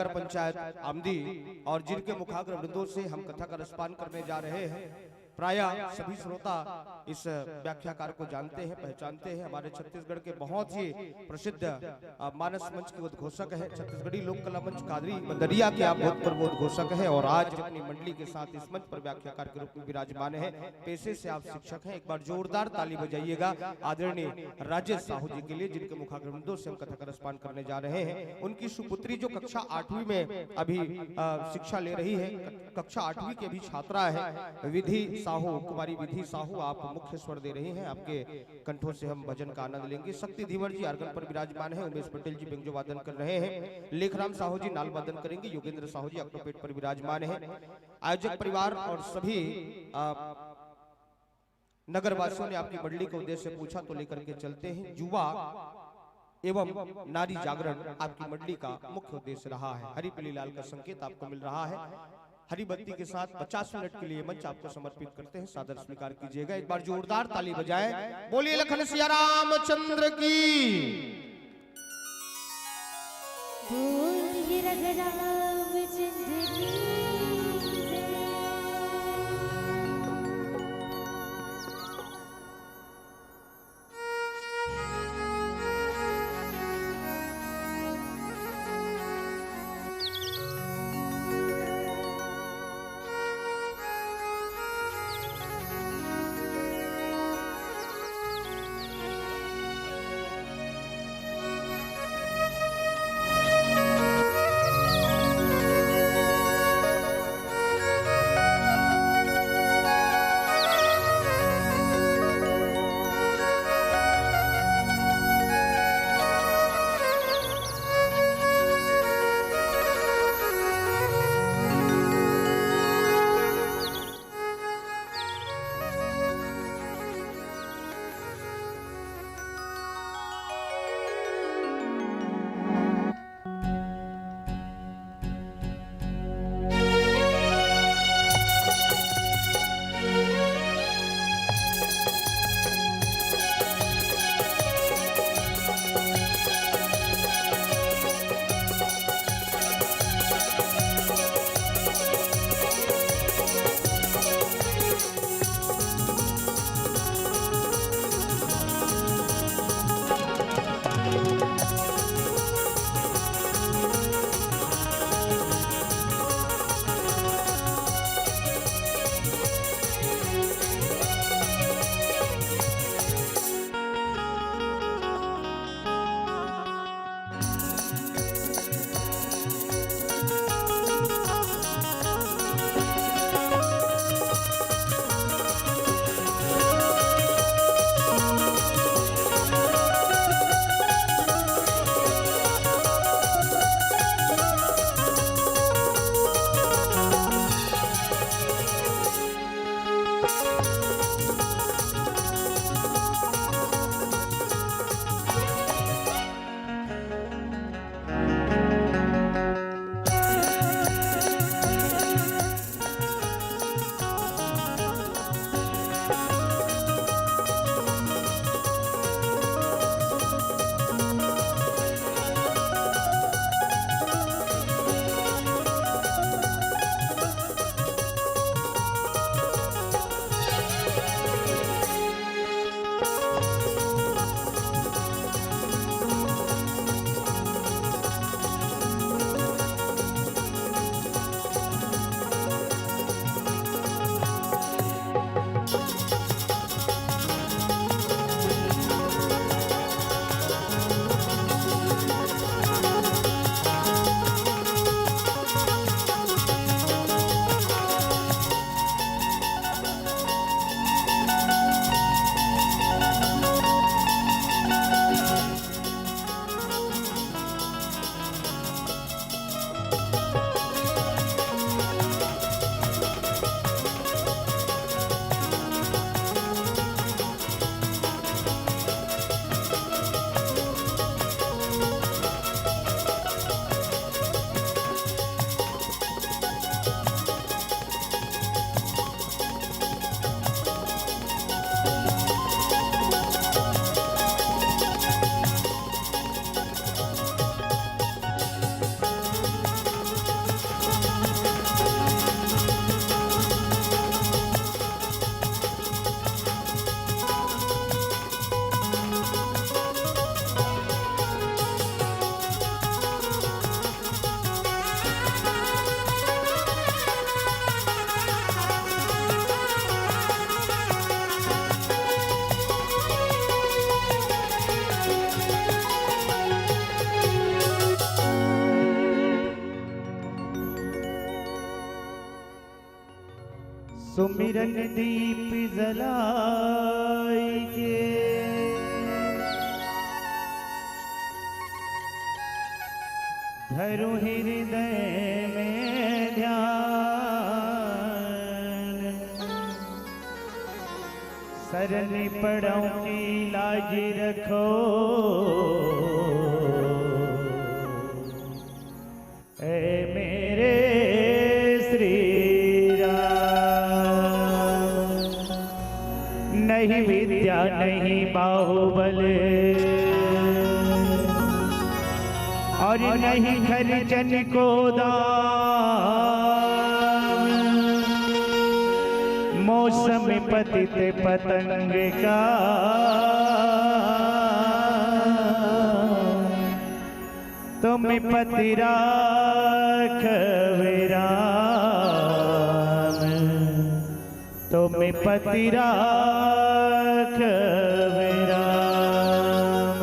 नगर पंचायत आमदी और जिनके मुखाग्र वृंदों से हम कथा का रसपान करने जा रहे हैं। प्रायः सभी श्रोता इस व्याख्याकार को जानते हैं, पहचानते हैं। हमारे छत्तीसगढ़ के बहुत ही प्रसिद्ध मानस मंच के उद्घोषक है, छत्तीसगढ़ी लोक कला मंच कादरी बंदरिया के आप भूतपूर्व उद्घोषक है और आज अपनी मंडली के साथ इस मंच पर व्याख्याकार के रूप में विराजमान है। पेशे से आप शिक्षक हैं। एक बार जोरदार ताली बजाइएगा आदरणीय राजेश साहू जी के लिए, जिनके मुखाग्रंथों से हम कथा का रसपान करने जा रहे हैं। उनकी सुपुत्री जो कक्षा 8वीं में अभी शिक्षा ले रही है, कक्षा 8वीं की अभी छात्रा है, विधि साहू, कुमारी विधि साहू, आप मुख्य स्वर दे रही हैं। आपके कंठों से हम भजन का आनंद लेंगे। शक्ति धीवर जी आर्गन पर विराजमान है, उमेश पटेल जी बेंजो वादन कर रहे हैं, लेखराम साहू जी नाल वादन करेंगे, योगेंद्र साहू जी अक्टोपेट पर विराजमान है। आयोजक परिवार और सभी नगर वासियों ने आपकी मंडली के उद्देश्य पूछा तो लेकर के चलते हैं। युवा एवं नारी जागरण आपकी मंडली का मुख्य उद्देश्य रहा है। हरि पीली लाल का संकेत आपको मिल रहा है। हरी बत्ती के साथ 50 मिनट के लिए मंच आपको समर्पित करते हैं, सादर स्वीकार कीजिएगा। एक बार जोरदार ताली बजाएं। बोलिए लखन सिया रामचंद्र की। बोलिए रघुरामचंद्र की। सुमिरन दीप जलाई के धरो हृदय में ध्यान, शरण पड़ों की लाज रखो, ऐ मेरे श्री राम। नहीं विद्या नहीं बाहुबल और नहीं खर्चन को दाम, मौसम पतित पतंग का तुम पति राखवे राम, तुम पति राखवे राम।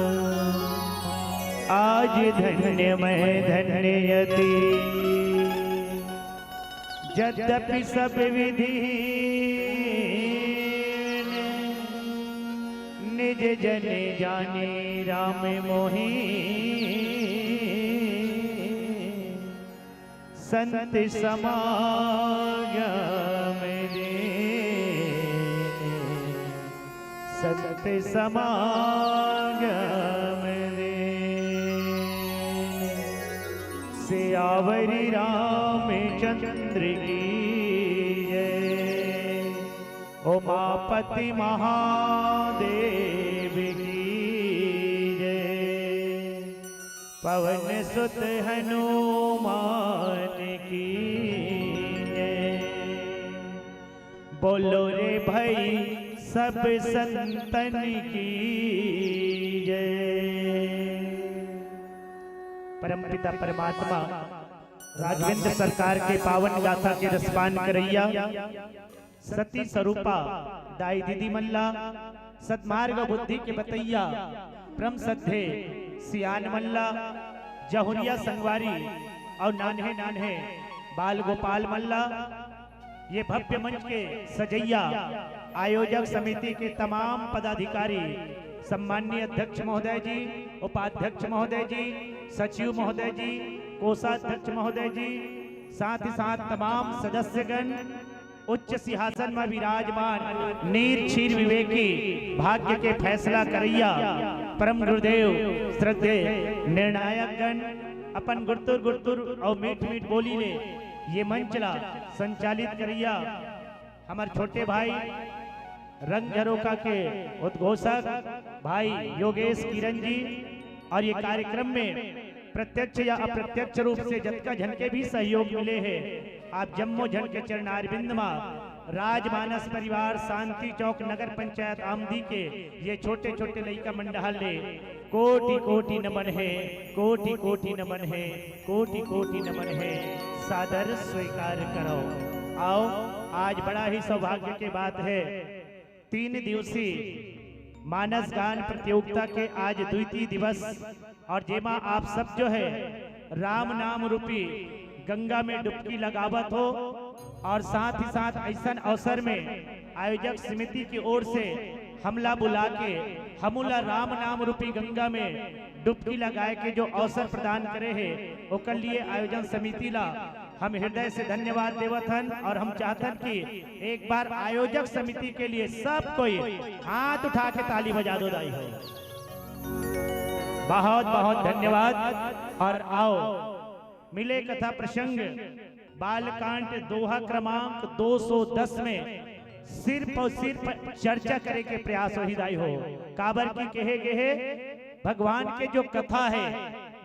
आज धन्य मैं धन्य यति यद्यपि सब विधि निज जन जाने राम मोहि, संत समागम दे, संत समागम दे। सियावरी रामचंद्र की जय, उमापति महादेव की जय, पवन सुत हनुमान की जय। बोलो रे भाई सब संतन की जय। परमपिता परमात्मा राघवेंद्र सरकार के पावन गाथा के रसपान करैया, सती स्वरूपा दाई दीदी मल्ला, सदमार्ग बुद्धि के बतैया, परम सद्धे सियान मल्ला, जहुरिया संगवारी और नान्हे नान्हे बाल गोपाल मल्ला, ये भव्य मंच के सजैया, आयोजक समिति के तमाम पदाधिकारी, सम्माननीय अध्यक्ष महोदय जी, उपाध्यक्ष महोदय जी, सचिव महोदय जी, कोषाध्यक्ष महोदय जी, साथ ही साथ तमाम सदस्यगण, उच्च सिंहासन में विराजमान नीर क्षीर विवेकी भाग्य के फैसला करैया परम गुरुदेव श्रद्धे निर्णायक गण, अपन गुरतुर गुरतुर और मीठ मीठ बोली ले ये मंचला संचालित करैया हमारे छोटे भाई रंग झरोका के उद्घोषक भाई योगेश किरण जी, और ये कार्यक्रम में प्रत्यक्ष या अप्रत्यक्ष रूप से जतका झन के भी सहयोग मिले हैं। आप जम्मो झन के चरणारविंद में राजमानस परिवार शांति चौक नगर पंचायत आमदी के ये छोटे छोटे लड़का मंडल ले कोटि कोटि नमन है, कोटि कोटि नमन है, कोटि कोटि नमन है, सादर स्वीकार करो। आओ, आज बड़ा ही सौभाग्य की बात है, 3 दिवसीय मानस गान प्रतियोगिता के आज द्वितीय दिवस, और जेमा आप सब जो है राम नाम रूपी गंगा में डुबकी लगावत हो, और साथ ही साथ ऐसा अवसर में आयोजक समिति की ओर से हमला बुला के हमला राम नाम रूपी गंगा में डुबकी लगाए के जो अवसर प्रदान करे है, ओकर लिए आयोजन समिति ला हम हृदय से धन्यवाद देवथन। और हम चाहतन कि एक बार आयोजक समिति के लिए सब कोई हाथ उठा के ताली बजा दो दाई हो। बहुत बहुत धन्यवाद। और आओ मिले कथा प्रसंग बालकांड दोहा क्रमांक 210 में सिर्फ और सिर्फ चर्चा करे के प्रयास हो हिदाई हो। काबर की कहे गए भगवान के जो कथा है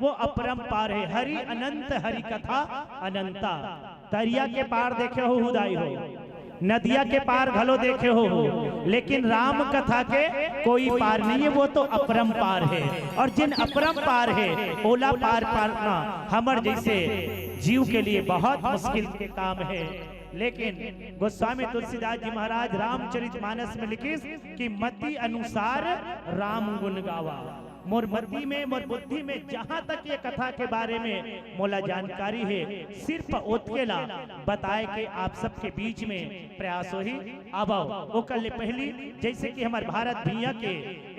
वो अपरंपार है, हरि अनंत हरि कथा अनंता। दरिया के पार देखे हो हुदाई हो, नदिया के पार घलो देखे हो, लेकिन राम कथा के कोई पार नहीं है, वो तो अपरंपार है। और जिन अपरंपार है ओला पार पारना हमर जैसे जीव के लिए बहुत मुश्किल के काम है। लेकिन गोस्वामी तुलसीदास जी महाराज रामचरितमानस में लिखिस कि मति अनुसार राम गुण गावा। मोर मति में मोर बुद्धि में जहां तक ये कथा के बारे में मोला जानकारी है, सिर्फ ओतकेला बताए के आप सबके बीच में प्रयास होही। आबाओ ओकर ले पहली, जैसे कि हमारे भारत भैया के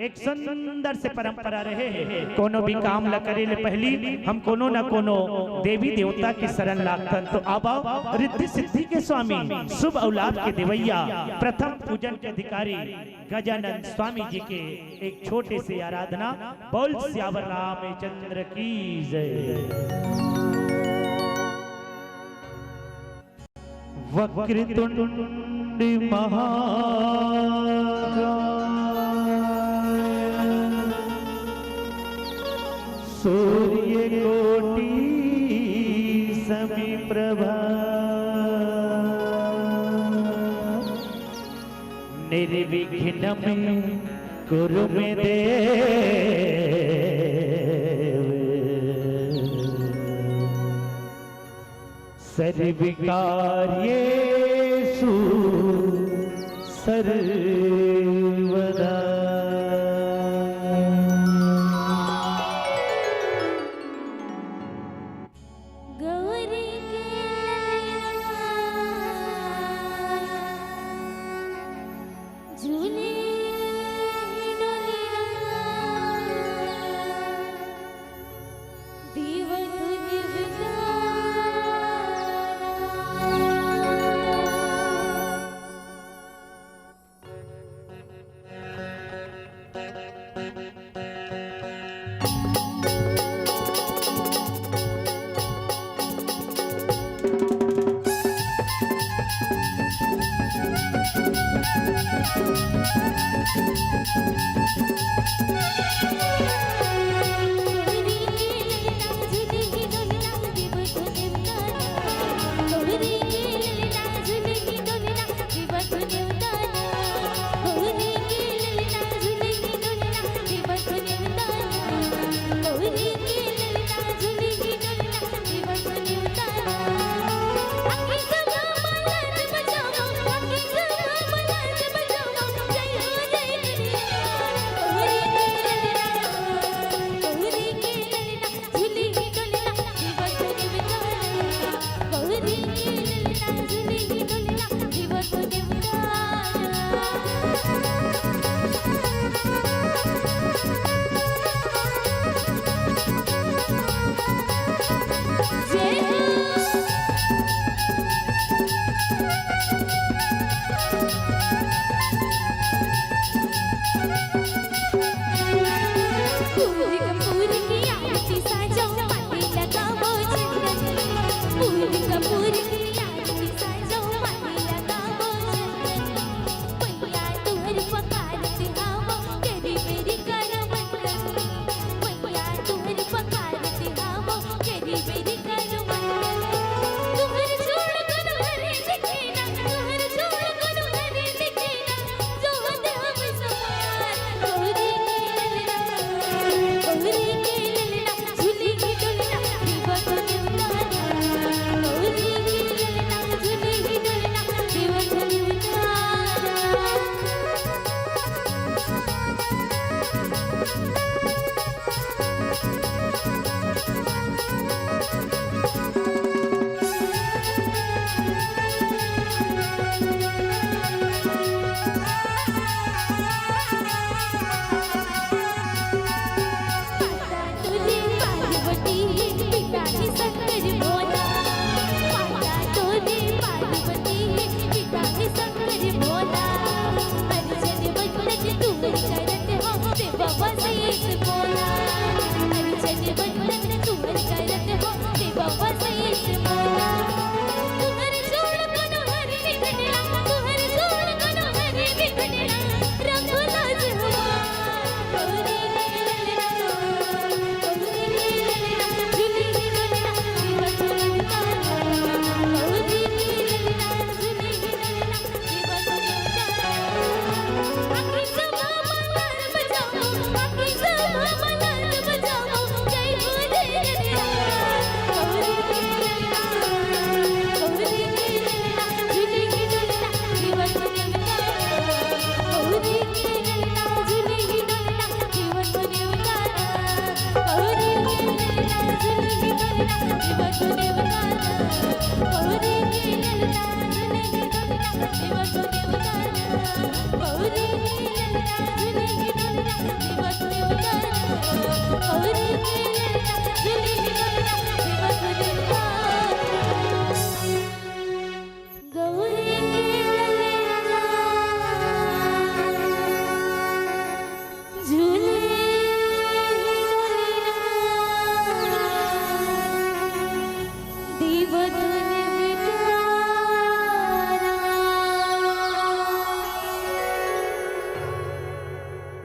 एक सुंदर से परंपरा रहे है, कोनो भी काम ला करे ले पहली हम कोनो न कोनो देवी देवता की शरण लागतन। तो आबाओ रिद्धि सिद्धि के स्वामी, शुभ औलाद के देवैया, प्रथम पूजन के अधिकारी गजानंद स्वामी जी के एक छोटे से आराधना। बोल सियावर रामचंद्र की जय। वक्रतुंड महाकाय सूर्य कोटि समिप्रभा निर्विघ्नं कुरु मे देव सर्वकार्येषु सर्वदा। गौरी के झूले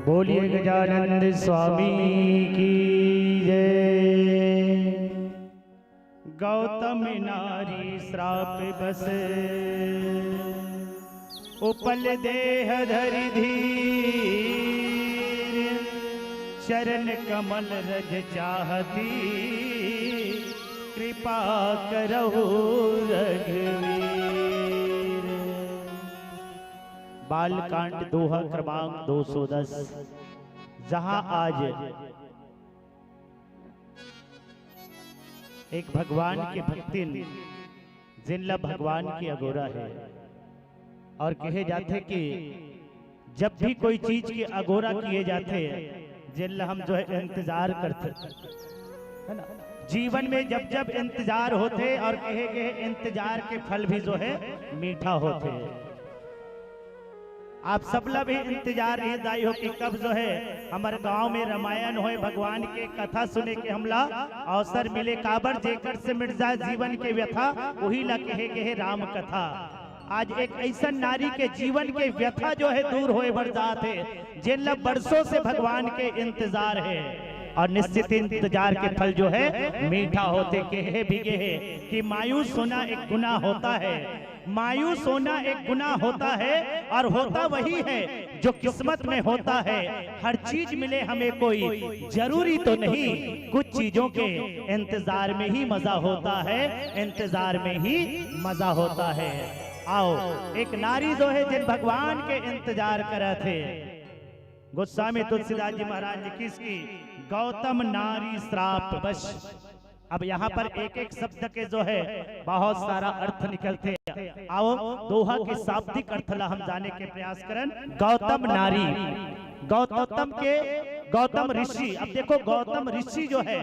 बोलिए गजानंद स्वामी की जय। गौतम नारी श्राप बस उपल देह धरि धीर, चरण कमल रज चाहती कृपा करहु रघुवीर। बालकांड दोहा क्रमांक 210। जहां आज एक भगवान के भक्तिन जिनला भगवान की अगोरा है और कहे जाते कि जब भी कोई चीज की अगोरा किए जाते जिनला हम जो है इंतजार करते है ना। जीवन में जब जब इंतजार होते और कहे गए इंतजार के फल भी जो है मीठा होते। आप सबला भी इंतजार ये दाई हो कि कब जो है हमारे गांव में रामायण होए, भगवान के कथा सुने के हमला अवसर मिले। काबर जेकर से मिट जाए जीवन के व्यथा, वही ला कहे गए राम कथा। आज एक ऐसा नारी के जीवन के व्यथा जो है दूर होए बढ़ जाते, जिन बरसों से भगवान के इंतजार है और निश्चित इंतजार के फल जो है मीठा होते। कहे भीगे है कि मायूस होना एक गुनाह होता है, मायूस होना एक गुनाह होता है और होता वही है जो किस्मत में होता है। हर चीज मिले हमें कोई जरूरी तो नहीं, कुछ चीजों के इंतजार में ही मजा होता है, इंतजार में ही मजा होता है। आओ एक नारी जो है जिन भगवान के इंतजार करे थे, गोस्वामी तुलसीदास जी महाराज जी किसकी गौतम नारी श्राप बश। अब यहाँ पर एक एक शब्द के जो है बहुत सारा अर्थ निकलते हैं। आओ दोहा के शाब्दिक अर्थ ला हम जाने के प्रयास करन। गौतम नारी, गौतम ऋषि। अब देखो गौतम ऋषि जो है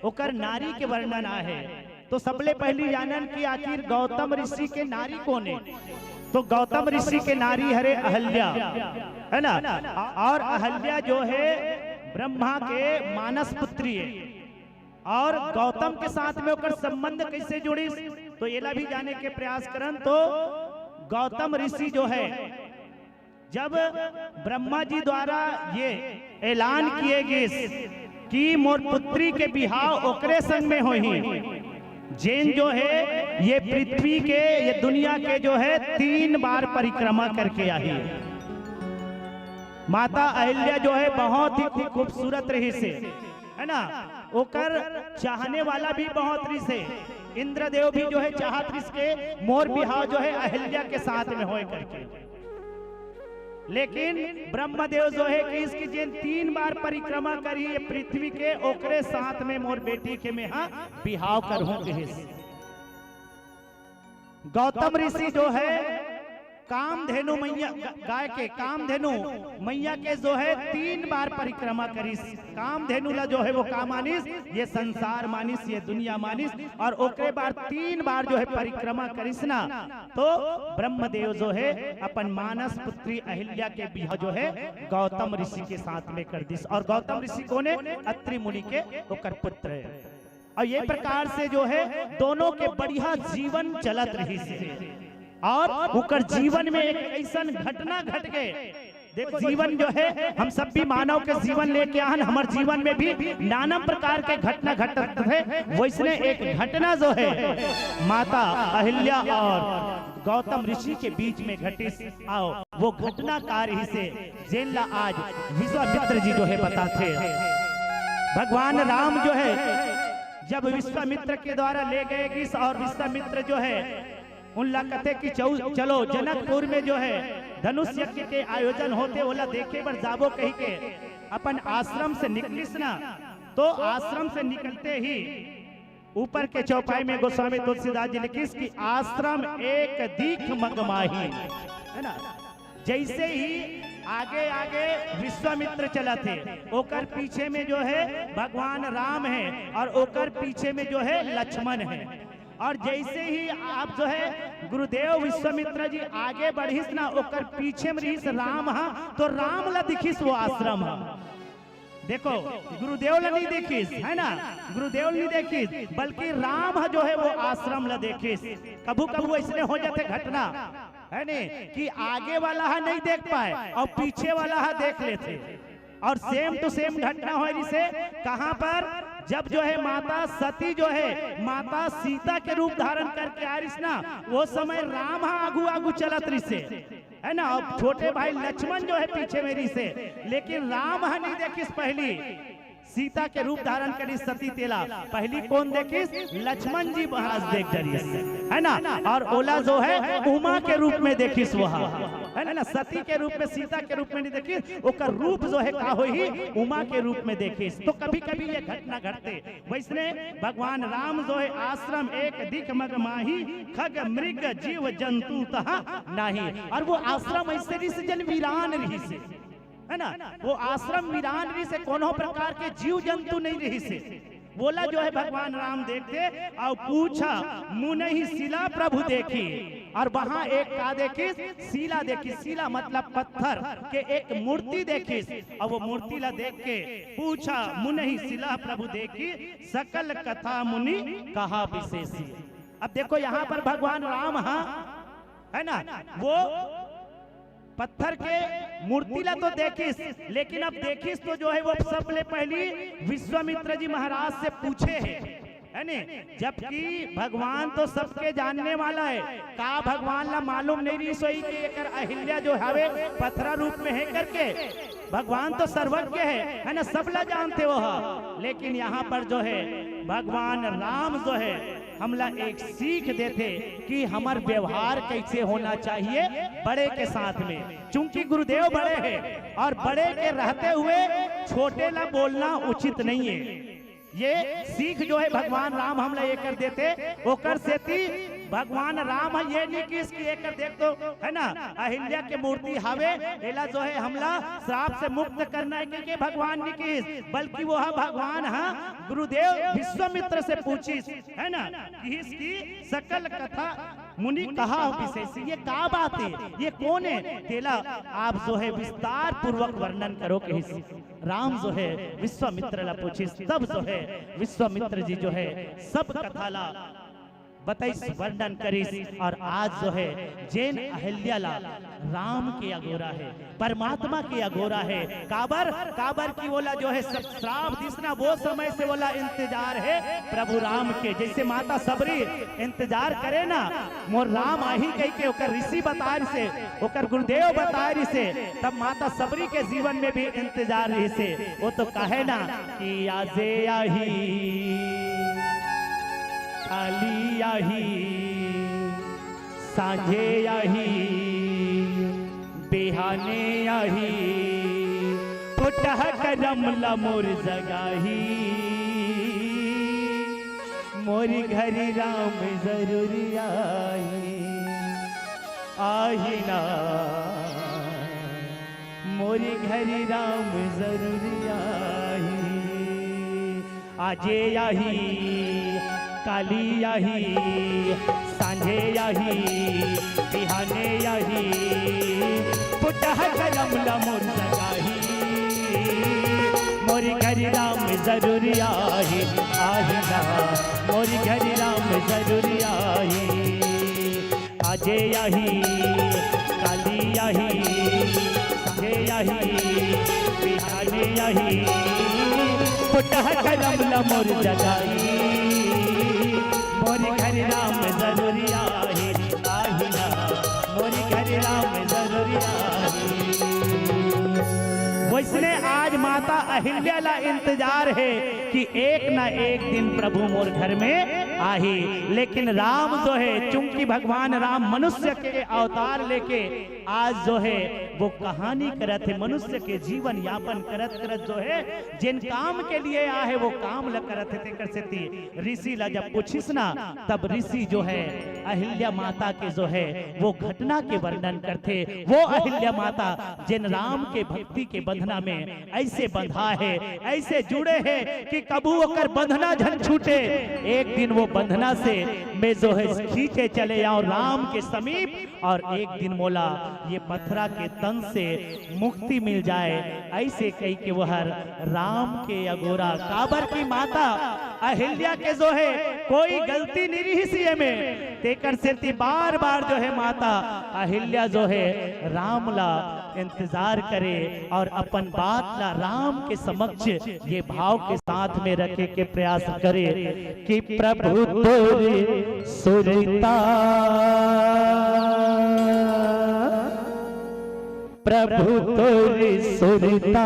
ओकर नारी के वर्णन है, तो सबले पहली जानन कि आखिर गौतम ऋषि के नारी कौन है। तो गौतम ऋषि के नारी हरे अहल्या है ना, और अहल्या जो है ब्रह्मा के मानस पुत्री है। और गौतम के साथ में ओकर संबंध कैसे जुड़ी, तो ये भी जाने के प्रयास करन। तो गौतम ऋषि जो है जब ब्रह्मा जी द्वारा ये ऐलान किए गए कि मोर पुत्री के बिहाव ओकरे संग में होही, जैन जो है ये पृथ्वी के ये दुनिया के जो है 3 बार परिक्रमा करके आई। माता अहिल्या जो है बहुत ही खूबसूरत रही से है ना, ओकर चाहने वाला भी बहुत रिस है। इंद्रदेव भी जो है चाहत रिस के मोर बिहाव जो है अहिल्या के साथ में होए करके। लेकिन ब्रह्मदेव जो है कि इसकी जिन 3 बार परिक्रमा करी पृथ्वी के, ओकरे साथ में मोर बेटी के में हाँ बिहाव करहूं। गौतम ऋषि जो है कामधेनु मैया गाय के कामधेनु मैया के जो है 3 बार परिक्रमा करिस। कामधेनु ला जो है वो का मानिस, ये संसार मानिस, ये दुनिया मानिस, और ओकरे बार 3 बार जो है परिक्रमा करिस ना। तो ब्रह्मदेव जो है अपन मानस पुत्री अहिल्या के बिहाव जो है गौतम ऋषि के साथ में कर दिस। और गौतम ऋषि कौन है, अत्रि मुनि के ओकर पुत्र है। और ये प्रकार से जो है दोनों के बढ़िया जीवन चलत रही से। और उकर जीवन में एक ऐसा घटना घट गए। देखो जीवन जो है हम सब भी मानव के जीवन लेके आन, हमारे जीवन में भी नाना प्रकार के घटना घटत है। वैसने एक घटना जो है माता अहिल्या और गौतम ऋषि के बीच में घटी। आओ वो घटना कार्य से जेनला आज विश्वामित्र जी जो है बताते। भगवान राम जो है जब विश्वामित्र के द्वारा ले गए गिस, और विश्वामित्र जो है उनला कथे कि चलो जनकपुर में जो है धनुष यज्ञ के आयोजन होते ओला देखे पर जाबो कही के अपन आश्रम से निकलिस ना। तो आश्रम से निकलते ही ऊपर के चौपाई में गोस्वामी तुलसीदास जी लिखिस कि आश्रम एक दीख मगमाही है ना। जैसे ही आगे आगे विश्वामित्र चला थे, ओकर पीछे में जो है भगवान राम है और ओकर पीछे में जो है लक्ष्मण है। और जैसे ही आप जो है गुरुदेव विश्वामित्र जी आगे बढ़िस ना, ओकर पीछे में रहिस राम हा, तो राम ला दिखिस वो आश्रम हा। देखो गुरुदेव ला नहीं देखिस है ना, गुरुदेव नहीं देखिस, बल्कि राम जो है वो आश्रम ला देखिस। कभू कभू ऐसे हो जाते घटना है नहीं कि आगे वाला हा नहीं देख पाए और पीछे वाला हा देख लेते और सेम टू सेम घटना हो रही से कहां पर, जब जो है माता सती जो है माता सीता के रूप धारण करके आ रही ना, वो समय राम आगू आगू चलत रही से, है ना। अब छोटे भाई लक्ष्मण जो है पीछे मेरी से, लेकिन राम नहीं देखिस पहली सीता के रूप धारण करी सती तेला, पहली कौन देखिस, लक्ष्मण जी महाराज देख डरिस, है ना। और ओला जो है उमा के रूप में देखिस वहां, है ना। सती के रूप में सीता के रूप में नहीं देखिस, ओकर रूप जो है का होई उमा के रूप में देखिस। तो कभी कभी ये घटना घटते वैसने भगवान राम जो है आश्रम एक दिख मग माही खग मृग जीव जंतु तहा नाही, और वो आश्रम ऐसे से जन वीरान रही से, है ना। वो आश्रम वीरान रही से, कोनो प्रकार के जीव जंतु नहीं रही से। बोला जो है भगवान राम देखते और पूछा मुनहि शिला प्रभु देखी, और वहां एक का देखी शिला देखी, शिला मतलब पत्थर के एक मूर्ति देखी, और वो मूर्ति ला देख के पूछा मुनहि शिला प्रभु देखी सकल कथा मुनि कहा विशेषी। अब देखो यहाँ पर भगवान राम, हाँ, है ना, वो पत्थर के मूर्ति ला तो देखिस, लेकिन अब देखिस तो जो है वो सबले पहली विश्वामित्र जी महाराज से पूछे है ने, जबकि भगवान तो सबके जानने वाला है, का भगवान ला मालूम नहीं रही सोई कि एकर अहिल्या जो हवे पत्थरा रूप में है करके, भगवान तो सर्वज्ञ है ना, सबला जानते वो। लेकिन यहाँ पर जो है भगवान राम जो है हमला एक सीख देते कि हमार व्यवहार कैसे होना चाहिए बड़े के साथ में, चूंकि गुरुदेव बड़े हैं और बड़े के रहते हुए छोटे ला बोलना उचित नहीं है। ये सीख जो है भगवान राम हमला ये कर देते, ओकर सेती भगवान राम ये नहीं कि इसकी एक कर देख तो, है ना, अहिल्या के मूर्ति हावे एला जो है हमला श्राप से मुक्त करना है कि भगवान ने की, बल्कि वो भगवान हाँ गुरुदेव विश्वामित्र से पूछी, है ना, कि इसकी सकल कथा मुनि कहा विशेष, ये क्या बात है, ये कौन है, तेला आप जो है विस्तार पूर्वक वर्णन करो कि राम जो है विश्वामित्र ला पूछी, तब जो है विश्वामित्र जी जो है सब कथा ला बताइस वर्णन करिस। और आज जो है जैन अहिल्या ला राम के अगोरा है, परमात्मा के अगोरा है, काबर काबर की बोला जो है सब श्राप दिसना वो समय से बोला इंतजार है प्रभु राम के, जैसे माता सबरी इंतजार करे ना मोर राम आही कह के ओकर ऋषि बता रही से, ओकर गुरुदेव बता रही से, तब माता सबरी के जीवन में भी इंतजार रही से। वो तो कहे ना कि आजे आही काली आही साझे आही बिहाने आही उठह करम ला मोर जगाही, मोरी घरी राम जरूर आई आही ना, मोरी घरी राम जरूर आई, आजे आही काली आही सांझे आही बिहाने आही पुटह करम ला मोर जगाही, मोरी घरी राम जरूर आही आही ना, मोरी घरी राम जरूर आई, आजे आही काली आही सांझे आही बिहाने आही पुटह करम ला मोर जगाई, मोरी घरी राम जरूरी आही आही ना, मोरी घरी राम जरूरी आही। वैसने आज माता अहिल्या ला इंतजार है कि एक ना एक दिन प्रभु मोर घर में आही, लेकिन राम जो है चूंकि भगवान राम मनुष्य के अवतार लेके आज जो है वो कहानी करत है, मनुष्य के जीवन यापन करत करत जो है जिन काम के लिए आ है वो काम ल करत है, तेकर सेती ऋषि ला जब पूछिस ना तब ऋषि जो है अहिल्या माता के जो है वो घटना के वर्णन करते, वो अहिल्या माता जिन राम के भक्ति के बंधना में ऐसे बंधा है, ऐसे जुड़े हैं कि कबू होकर बंधना झन छूटे, एक दिन वो बंधना से मैं जो है खींचे चले जाऊं राम के समीप, और एक दिन मोला ये पत्थरा के तन से मुक्ति मिल जाए, ऐसे कही के वह राम के अगोरा काबर की माता अहिल्या के जो है कोई गलती नहीं रही सी में तेकर से बार बार जो है माता अहिल्या जो है राम ला इंतजार करे और अपन बात ला राम के समक्ष ये भाव के साथ में रखे के प्रयास करे कि प्रभु तोरे सुरता, प्रभु तोरे सुरता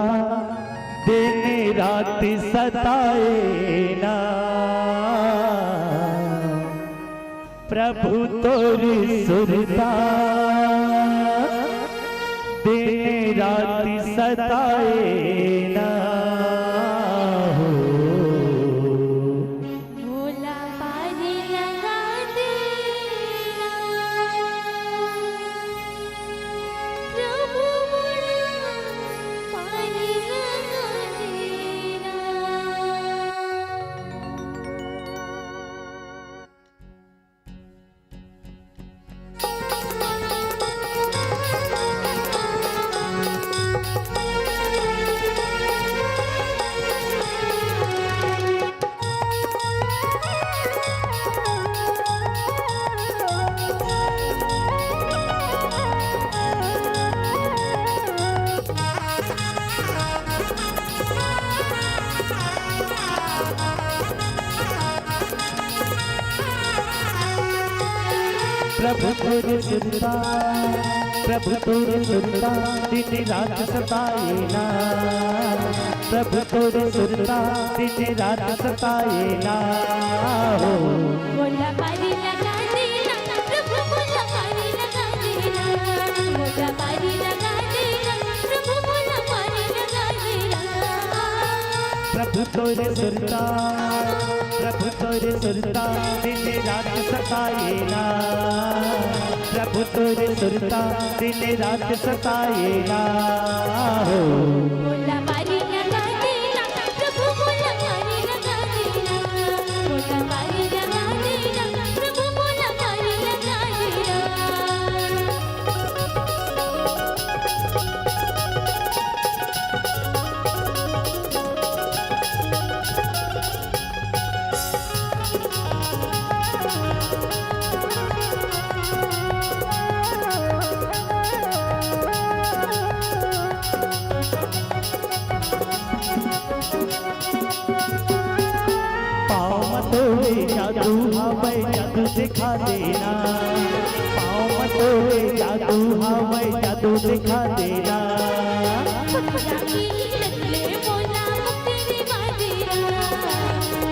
दिन रात सताए ना, प्रभु तोरे सुरता दिन रात सताए ना। भोला पारी लगा देना, प्रभु भोला पारी लगा देना। प्रभु तोरे सुरता, प्रभु तोरे सुरता दिन रात सताए ना, प्रभु तोरे सुरता दिन रात सताए ना हो। भोला पारी लगा देना, प्रभु भोला पारी लगा देना, भोला पारी लगा देना, प्रभु भोला पारी लगा देना। प्रभु तोरे सुरता, प्रभु तोरे सुरता दिन रात सताए ना, प्रभु तोरे सुरता दिन रात सताए ना हो। भोला पारी लगा देना, प्रभु भोला पारी लगा देना, भोला पारी लगा देना, प्रभु भोला पारी लगा देना। तोरे जादू हमें जादू दिखा देना, पाँव तोरे जादू हमें जादू दिखा देना। पकड़ा की लगले बोला मुक्ति दिवा देना,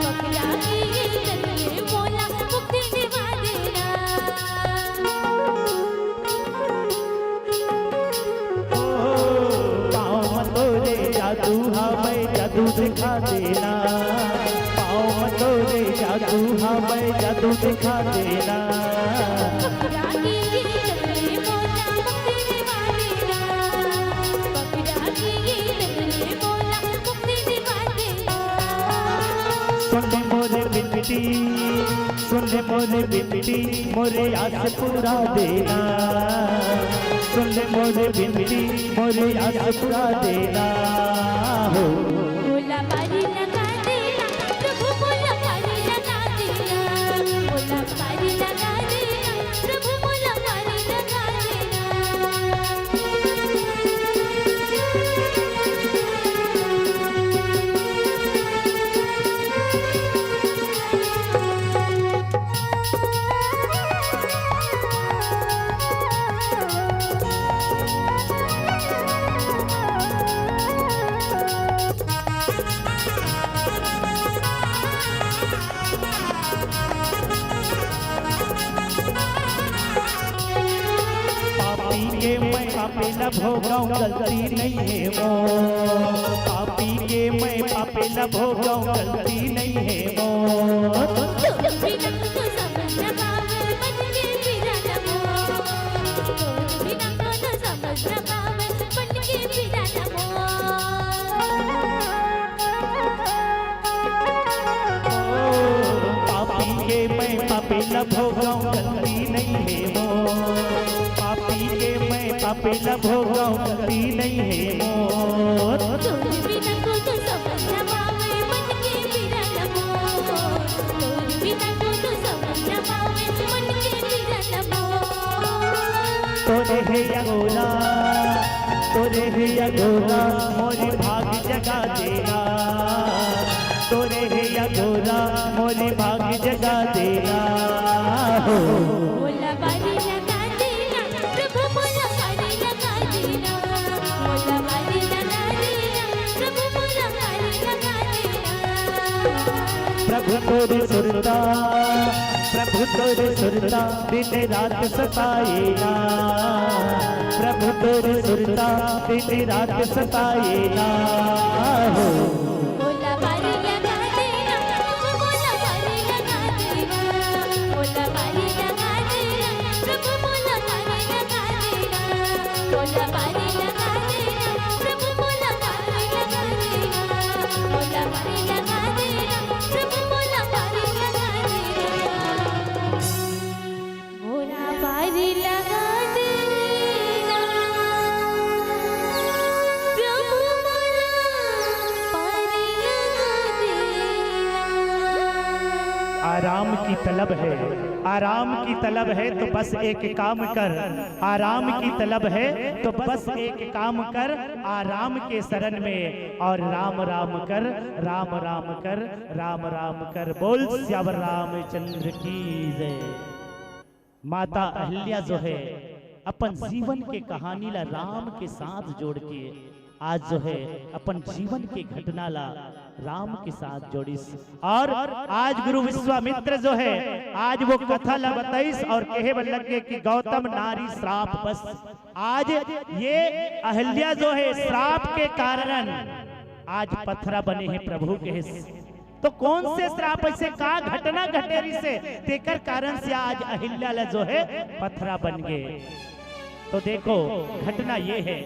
पकड़ा की लगले बोला मुक्ति दिवा देना। पाँव तोरे जादू हमें जादू दिखा देना, पाँव तोरे जादू हमें जादू दिखा देना। पकड़ा की लगले बोला मुक्ति दिवा देना, पकड़ा की लगले बोला मुक्ति दिवा देना। सुन मोरे बिनती, सुन मोरे बिनती मोरे आस पूरा देना, सुन मोरे बिनती मोरे आस पूरा देना हो। भोला पारी लगा देना, प्रभु भोला पारी लगा देना, भोला पारी लगा देना, प्रभु भोला पारी लगा पापी के मैं पापे न भोगाऊं गलती नहीं है वो, पापी के मैं पापे न भोगाऊं गलती नहीं है वो। तुम बिना तो समझ न पावे बन के फिरा न मो, तुम बिना तो समझ न पावे बन के फिरा न मो। पापी के मैं पापे न भोगाऊं गलती नहीं है वो, पापी के मैं पापे कपिल भोगौ गति नहीं है मोर। तोर बिना कोनो समझ न पावे मन के बिरन मोर। तोर बिना कोनो समझ न पावे मन के बिरन मोर। तोरे है अगोरा, तोरे है अगोरा मोरी भाग जगा देना। तोरे है अगोरा मोरी भाग जगा देना हो। मोला बारी लगा देना प्रभु मोला बारी लगा देना। मोला बारी लगा देना प्रभु मोला बारी लगा देना। प्रभु तोरे सुरता, प्रभु तोरे सुरता दिन रात सताए ना। प्रभु तोरे सुरता दिन रात सताए ना हो। मोला बारी लगा देना प्रभु मोला बारी लगा देना। मोला बारी लगा देना प्रभु मोला बारी लगा देना। मोला बारी लगा देना प्रभु मोला बारी लगा देना। मोला बारी लगा देना प्रभु मोला बारी लगा देना। मोला बारी लगा देना प्रभु मोला बारी लगा देना। आराम की तलब है, आराम की तलब है तो बस एक काम कर। आराम की तलब है तो बस एक काम कर, आराम के शरण में और राम राम कर, राम राम कर, राम राम कर। बोल श्यावर रामचंद्र की जय। माता अहिल्या जो है अपन जीवन के कहानी ला राम के साथ जोड़ के आज जो है अपन जीवन के घटना ला राम के साथ जोड़िस। और आज गुरु विश्वामित्र जो है आज वो कथा ला बताइस और कहे बन लगे कि गौतम नारी श्राप बस। आज ये अहिल्या जो है श्राप के कारण आज पत्थरा बने हैं प्रभु के। तो कौन से श्राप ऐसे का घटना घटेरी से तेकर कारण से आज अहिल्या ला जो है पत्थरा बन गए। तो देखो घटना ये है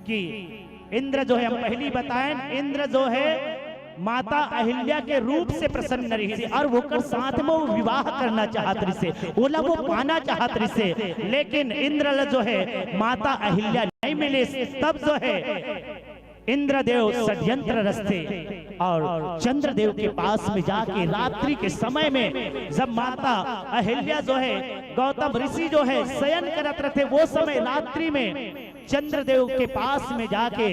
कि इंद्र जो है हम पहली बताएं, इंद्र जो है माता अहिल्या के रूप से प्रसन्न रही थी और वो कर साथ में वो विवाह करना चाहत रही से, बोला वो पाना चाहत रही से। लेकिन इंद्र जो है माता अहिल्या नहीं मिले। तब जो है इंद्रदेव षड्यंत्र रचते और चंद्रदेव के पास में जाके रात्रि के समय में जब माता अहिल्या जो है गौतम ऋषि जो है शयन करत रहते, वो समय रात्रि में चंद्रदेव के पास में जाके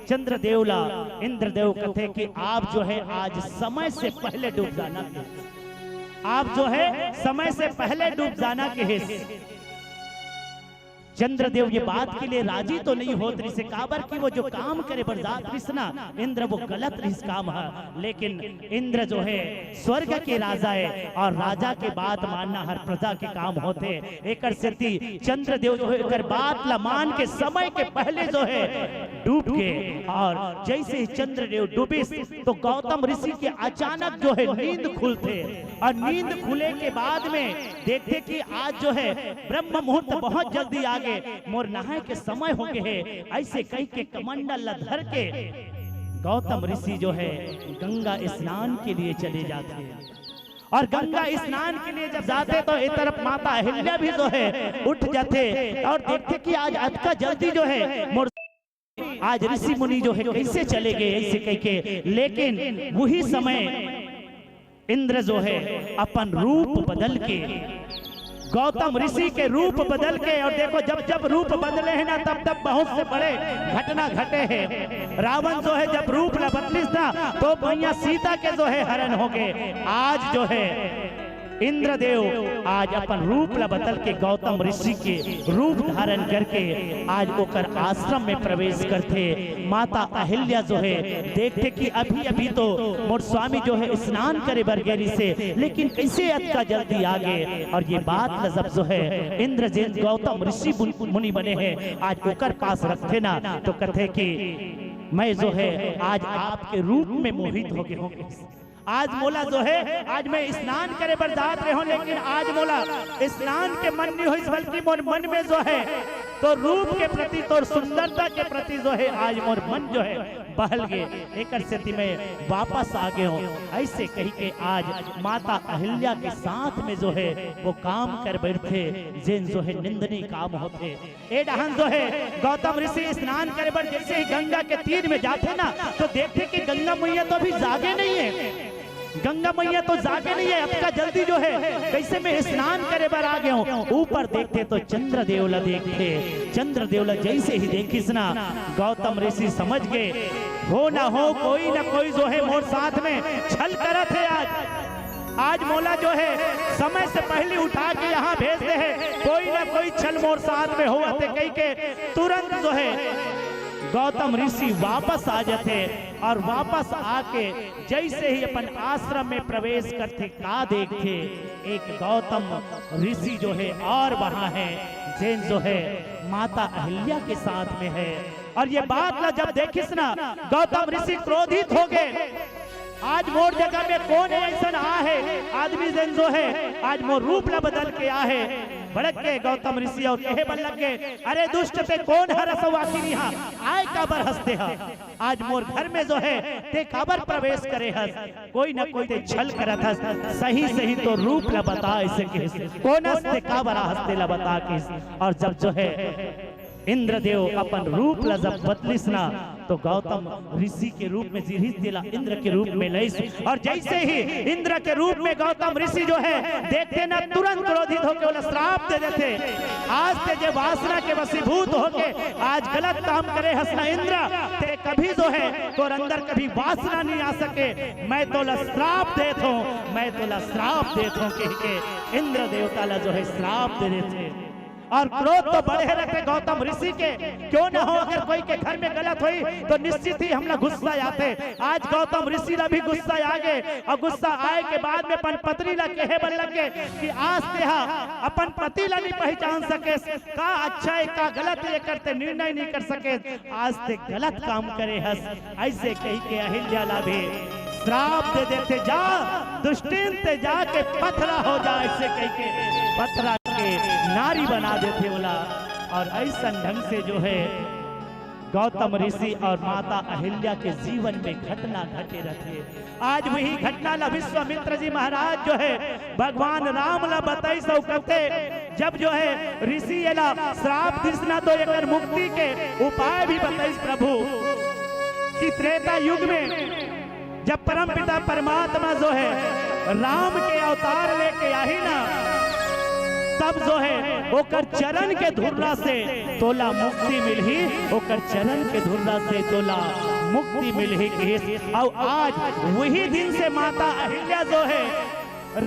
चंद्रदेवला इंद्रदेव कहते कि आप जो है आज समय से पहले डूब जाना के, आप जो है समय से पहले डूब जाना के है। चंद्रदेव ये बात के लिए राजी तो नहीं होत रही से, काबर की वो जो काम करे बरजात कृष्णा इंद्र वो गलत रिस काम है। लेकिन इंद्र जो है स्वर्ग के राजा है और राजा के बात मानना हर प्रजा के काम होते। एक सिद्धि चंद्रदेव जो है एक बात ला मान के समय के पहले जो है डूब गए। और जैसे ही चंद्रदेव डूबे तो गौतम ऋषि के अचानक जो है नींद खुलते और नींद खुले के बाद में देखते कि आज जो है ब्रह्म मुहूर्त बहुत जल्दी आ मोर नहाए के समय हो गए है। ऐसे कई के कमंडल धर के गौतम ऋषि जो है गंगा स्नान के लिए चले जाते हैं। और गंगा स्नान के लिए जब जाते तो एक तरफ माता अहिल्या भी जो है उठ जाते और देखते कि आज अतका जल्दी जो है मोर आज ऋषि मुनि जो है कैसे चले गए ऐसे कह के। लेकिन वही समय इंद्र जो है अपन रूप बदल के गौतम ऋषि के रूप बदल के, और देखो जब जब रूप बदले हैं ना तब तब बहुत से बड़े घटना घटे हैं। रावण जो है जब रूप न बदलिस ना तो मैया सीता के जो है हरण हो गए। आज जो है इंद्रदेव आज अपन रूप ला बदल के गौतम ऋषि के रूप धारण करके आज ओकर आश्रम में प्रवेश करते। माता अहिल्या जो है देखते कि अभी अभी तो मोर स्वामी जो है स्नान करे बरगेरी से, लेकिन कैसे अतका जल्दी आ गए। और ये बात जब जो है इंद्र जिन गौतम ऋषि मुनि बने हैं आज ओकर पास रखते ना तो कहते कि मैं जो है आज आपके रूप में मोहित हो गए होंगे। आज मोला जो है आज मैं स्नान करे बर जात रहे हूं, लेकिन आज मोला स्नान के मन नहीं हो बल्कि मोर मन में जो है तो रूप के प्रति तो सुंदरता के प्रति जो है आज मोर मन जो है बहल गए, एक स्थिति में वापस आ गए हो। ऐसे कही के आज माता अहिल्या के साथ में जो है वो काम कर बैठे जिन जो है निंदनीय काम होते। ए डहन जो है गौतम ऋषि स्नान करे बर जैसे ही गंगा के तीर में जाते ना तो देखते कि गंगा मैया तो अभी जागे नहीं है, गंगा मैया तो जागे नहीं है। अब का जल्दी जो है कैसे मैं स्नान करे बार आ गया हूँ। ऊपर देखते तो चंद्र देवला देखते, चंद्र देवला जैसे ही देखिस ना गौतम ऋषि समझ गए हो ना हो कोई ना कोई जो है मोर साथ में छल करत है। आज मोला जो है समय से पहले उठा के यहाँ भेजते हैं, कोई ना कोई छल मोर साथ में हुआ थे कहीं के तुरंत जो है गौतम ऋषि वापस आ जाते और वापस आके जैसे ही अपन आश्रम में प्रवेश करते का देखते एक गौतम ऋषि जो है और वहां है जैन जो है माता अहिल्या के साथ में है। और ये बात ला जब देखिस ना गौतम ऋषि क्रोधित हो गए। आज मोर जगह में कौन ऐसा आ है आदमी जन जो है आज मोर रूप ला बदल के आ है। भड़क के गौतम ऋषि और कहे बन लग गए अरे दुष्ट ते कौन हरसवा यहाँ आए काबर हंसते हा। आज मोर घर में जो है ते काबर प्रवेश करे हस, कोई न कोई ते छल करत हस। सही सही तो रूप ला बता ऐसे के कौन हंसते काबर हंसते ला बता के। और जब जो है इंद्रदेव अपन रूप ला जब बदलिस ना तो गौतम ऋषि के रूप में जीरिस दिला इंद्र के रूप में लइस। और जैसे ही इंद्र के रूप में गौतम ऋषि जो है देखते ना तुरंत क्रोधित होकर बोला श्राप दे देते। आज ते जे वासना के वशीभूत होके आज गलत काम करे हसना इंद्र ते कभी जो है तो अंदर कभी वासना नहीं आ सके, मैं तो ला श्राप देत हूं, मैं तो ला श्राप देत हूं कह के इंद्र देवता ला जो है श्राप दे देते। और क्रोध तो बढ़े रहते गौतम ऋषि के, क्यों ना हो अगर कोई के घर में गलत हुई तो निश्चित ही हम लोग गुस्सा आते। आज गौतम ऋषि ला भी गुस्सा आ गए और गुस्सा आए के बाद में अपन पत्नी ला कहे बन लगे कि आज तेहा अपन पति ला नहीं पहचान सके, का अच्छा है का गलत ये करते निर्णय नहीं कर सके, आज ते गलत काम करे हस। ऐसे कही के अहिल्या ला भी श्राप दे देते जा दुष्टिन ते जाके पथरा हो जा, ऐसे कह के पथरा के नारी बना देते बोला। और ऐसा ढंग से जो है गौतम ऋषि और माता अहिल्या के जीवन में घटना घटे रहते। आज वही घटना ला विश्वामित्र जी महाराज जो है भगवान राम ला बताई सौ करते। जब जो है ऋषि ला श्राप दिसना तो एक मुक्ति के उपाय भी बताई प्रभु कि त्रेता युग में जब परम पिता परमात्मा जो है राम के अवतार लेके आई ना तब जो है ओकर चरण के धुर्रा से तोला मुक्ति मिलही, ओकर चरण के धुर्रा से तोला मुक्ति मिलही। और आज वही दिन से माता अहिल्या जो है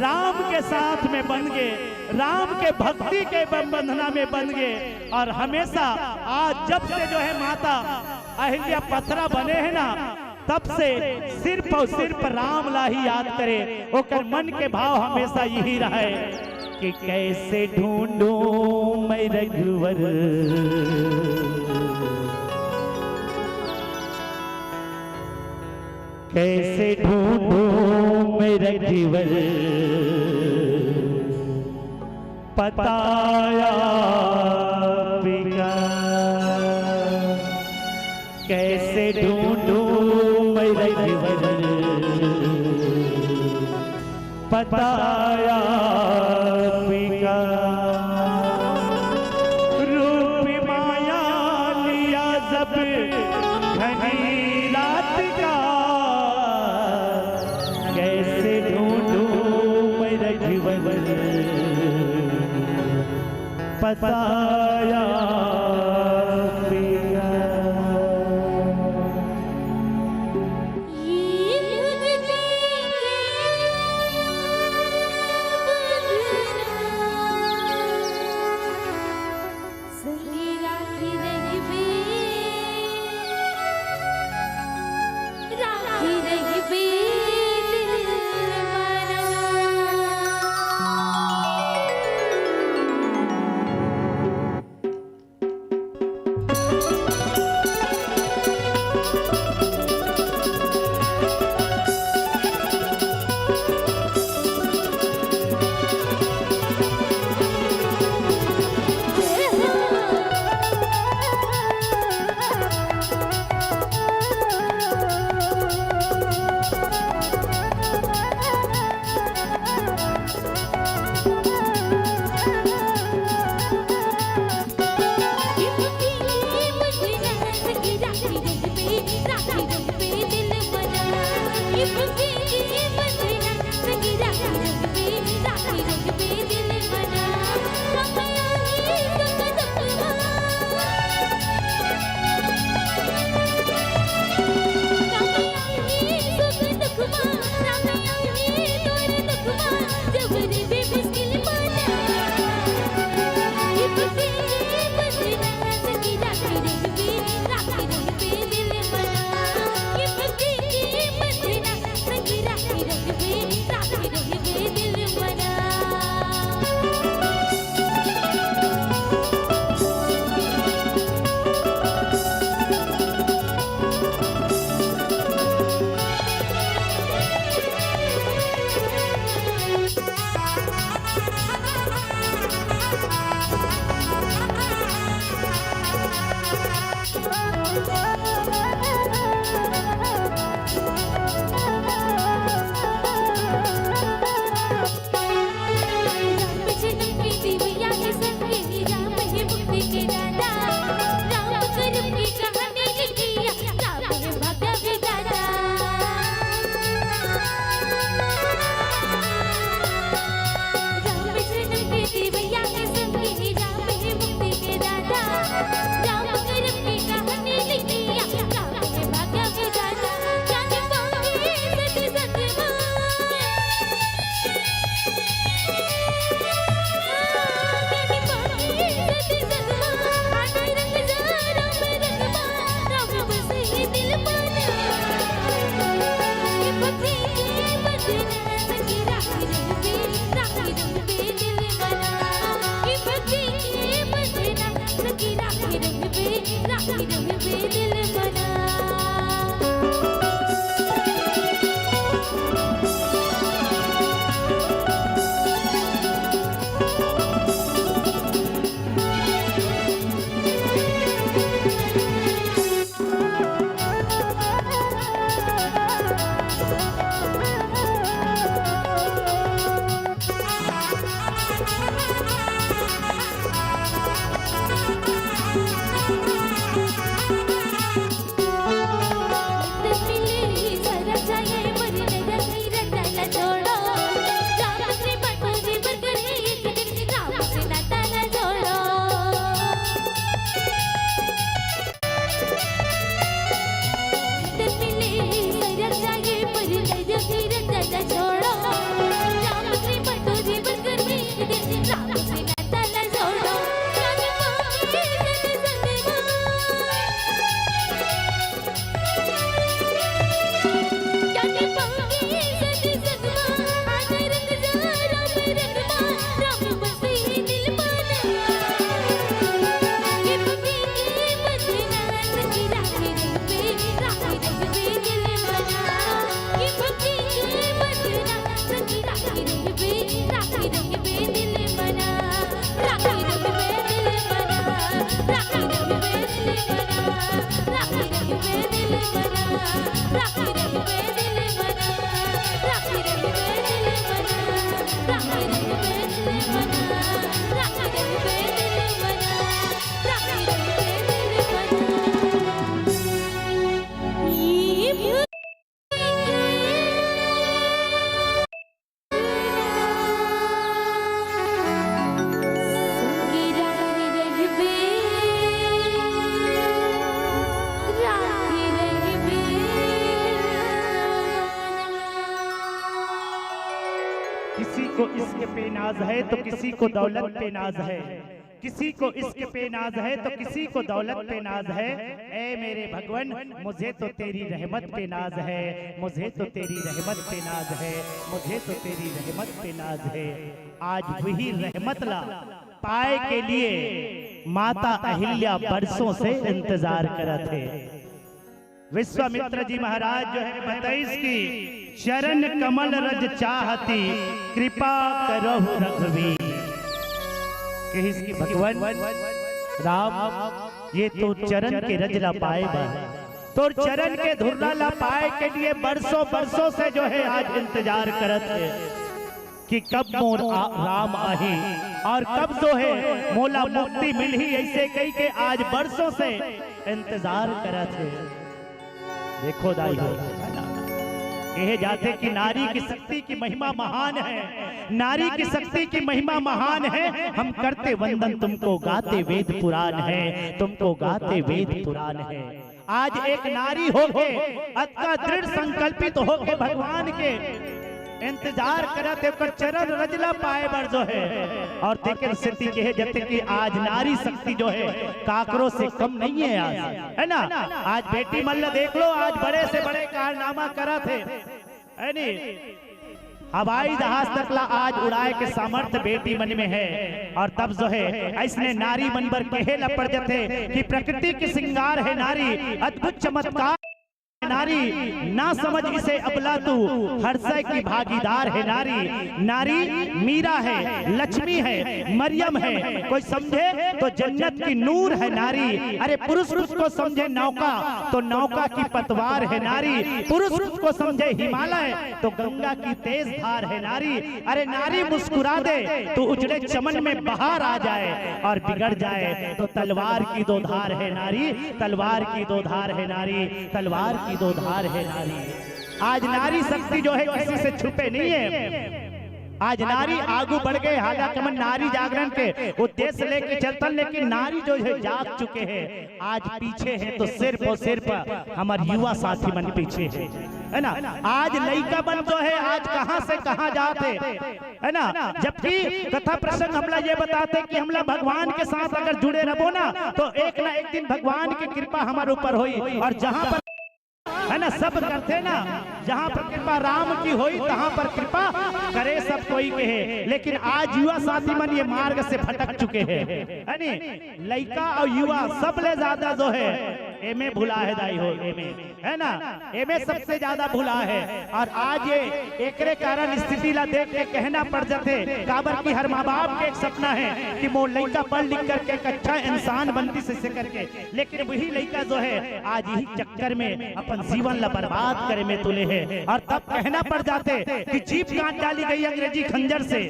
राम के साथ में बन गए, राम के भक्ति के बंधना में बन गए। और हमेशा आज जब से जो है माता अहिल्या पथरा बने हैं ना तब से सिर्फ और सिर्फ राम ला ही याद करे। ओकर मन के भाव हमेशा यही रहे कि कैसे ढूंढूं मैं रघुवर, कैसे ढूंढूं मैं रघुवर, पताया बिका, कैसे ढूंढूं मैं रघुवर, पताया बिका। रूप माया लिया जब घनी रात का, कैसे ढूंढूं मैं रघुवर, पताया बिका। नाज है तो किसी को दौलत पे नाज है, किसी को इश्क पे नाज है तो किसी को दौलत पे नाज है। ऐ मेरे भगवन मुझे तो तेरी रहमत पे नाज है, मुझे तो तेरी रहमत पे नाज है, मुझे तो तेरी रहमत पे नाज है। आज वही रहमत ला पाए के लिए माता अहिल्या बरसों से इंतजार करत है। विश्वामित्र जी महाराज जो है 22 की चरण कमल रज चाहती कृपा करो रघुवीर। कि इसकी भगवान राम ये तो चरण के रज ला पाए तो चरण के धुरला ला पाए के लिए बरसों बरसों से जो है आज इंतजार करत है कि कब मोर राम आही और कब जो है मोला मुक्ति मिल ही। ऐसे कही के आज बरसों से इंतजार करत है। देखो दाई कहे जाते कि नारी की शक्ति की महिमा महान है, नारी की शक्ति की महिमा महान है। हम करते वंदन तुमको गाते वेद पुराण है, तुमको गाते वेद पुराण है। आज एक नारी होके अतका दृढ़ संकल्पित होके भगवान के इंतजार करत है कर चरण रजला पाए बर जो है। और देखे स्थिति के है जब तक कि आज नारी शक्ति जो है काकरों से कम नहीं है आज, है ना। आज बेटी मल्ल देख लो, आज बड़े से बड़े कारनामा करत है नहीं। हवाई जहाज तक ला आज उड़ाए के सामर्थ्य बेटी मन में है। और तब जो है ऐसने नारी मन पर कहे ला पड़ जाते कि प्रकृति की श्रृंगार है नारी, अद्भुत चमत्कार नारी, ना समझ इसे अबला तू हर्षय की भागीदार है नारी। नारी मीरा है, लक्ष्मी है, मरियम है, कोई समझे तो जन्नत की नूर है नारी। अरे पुरुष उसको समझे नौका तो नौका की पतवार है नारी, पुरुष उसको समझे हिमालय तो गंगा की तेज धार है नारी। अरे नारी मुस्कुरा दे तो उजड़े चमन में बहार आ जाए और बिगड़ जाए तो तलवार की दो धार है नारी, तलवार की दो धार है नारी, तलवार की दो धार है नारी। आज नारी शक्ति जो है किसी से छुपे नहीं है। आज नारी आगू बढ़ गए, हालांकि हम नारी जागरण के उद्देश्य लेके चलते, लेकिन नारी जो है जाग चुके हैं। आज पीछे है तो सिर्फ और सिर्फ हमारे युवा साथी मन पीछे है ना। आज लड़का बन जो है आज कहां से कहां जाते है ना। जबकि कथा प्रसंग हमला ये बताते कि हमला भगवान के साथ अगर जुड़े रहो ना तो एक ना एक दिन भगवान की कृपा हमारे ऊपर हुई। और जहां पर है ना सब करते ना, जहां पर कृपा राम की होई तहां पर कृपा करे सब कोई के है। लेकिन आज युवा साथी मन ये मार्ग से भटक चुके हैं, है नी। लड़का और युवा सब ले ज्यादा जो है एमे भुला है दाई हो, एमे है ना, एमे सबसे ज्यादा भुला है। और आज ये एकरे कारण स्थिति ला देख के कहना पड़ जाते काबर की हर माँ बाप के एक सपना है कि मोर लड़का पढ़ लिख करके एक अच्छा इंसान बनती से करके। लेकिन वही लड़का जो है आज यही चक्कर में अपन जीवन ला बर्बाद करे में तुले है। और तब कहना पड़ जाते कि जीभ काट डाली गई अंग्रेजी खंजर से,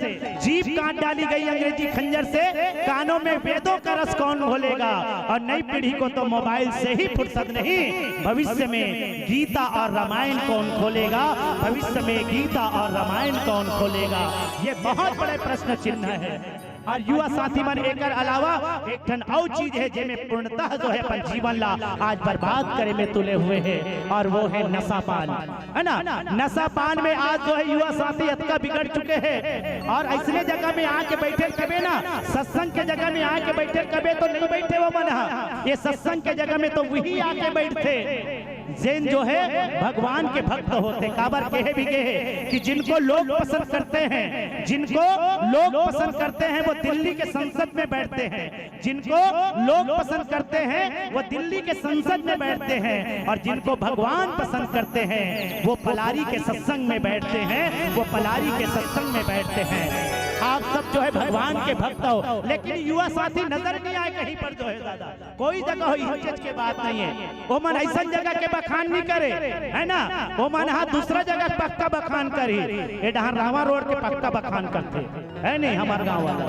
जीभ काट डाली गई अंग्रेजी खंजर से, कानों में वेदों का रस कौन घोलेगा। और नई पीढ़ी को तो मोबाइल से ही फुर्सत नहीं, भविष्य में गीता और रामायण कौन खोलेगा, भविष्य में गीता और रामायण कौन खोलेगा, ये बहुत बड़े प्रश्न चिन्ह है। और युवा साथी मन एकर अलावा एक ठन और चीज है जेमें पूर्णतः जो है अपन जीवन ला आज बर्बाद करे में तुले हुए हैं, और वो है नशा पान, है ना। नशा पान में आज जो है युवा साथी अतका बिगड़ चुके हैं। और ऐसने जगह में आके बैठे कबे ना, सत्संग के जगह में आके बैठे कबे तो नहीं बैठे वो मन, ये सत्संग के जगह में तो वही आके बैठते जैन जो है भगवान के भक्त होते। काबर कहे भी कहे कि जिनको लोग पसंद करते हैं, जिनको लोग पसंद करते हैं वो दिल्ली के संसद में बैठते हैं, जिनको लोग पसंद करते हैं वो दिल्ली के संसद में बैठते हैं। और जिनको भगवान पसंद करते हैं वो पलारी के सत्संग में बैठते हैं, वो पलारी के सत्संग में बैठते हैं। आप सब जो है भगवान के भक्त हो, लेकिन युवा साथी नजर नहीं आए कहीं पर जो है दादा, कोई जगह हिचक के बात नहीं है। वो मन ऐसा जगह के बखान नहीं करे, है ना। वो मन हाँ दूसरा जगह पक्का बखान करी, ये डहार रावा रोड के पक्का बखान करते है नहीं हमारे गाँव वाला।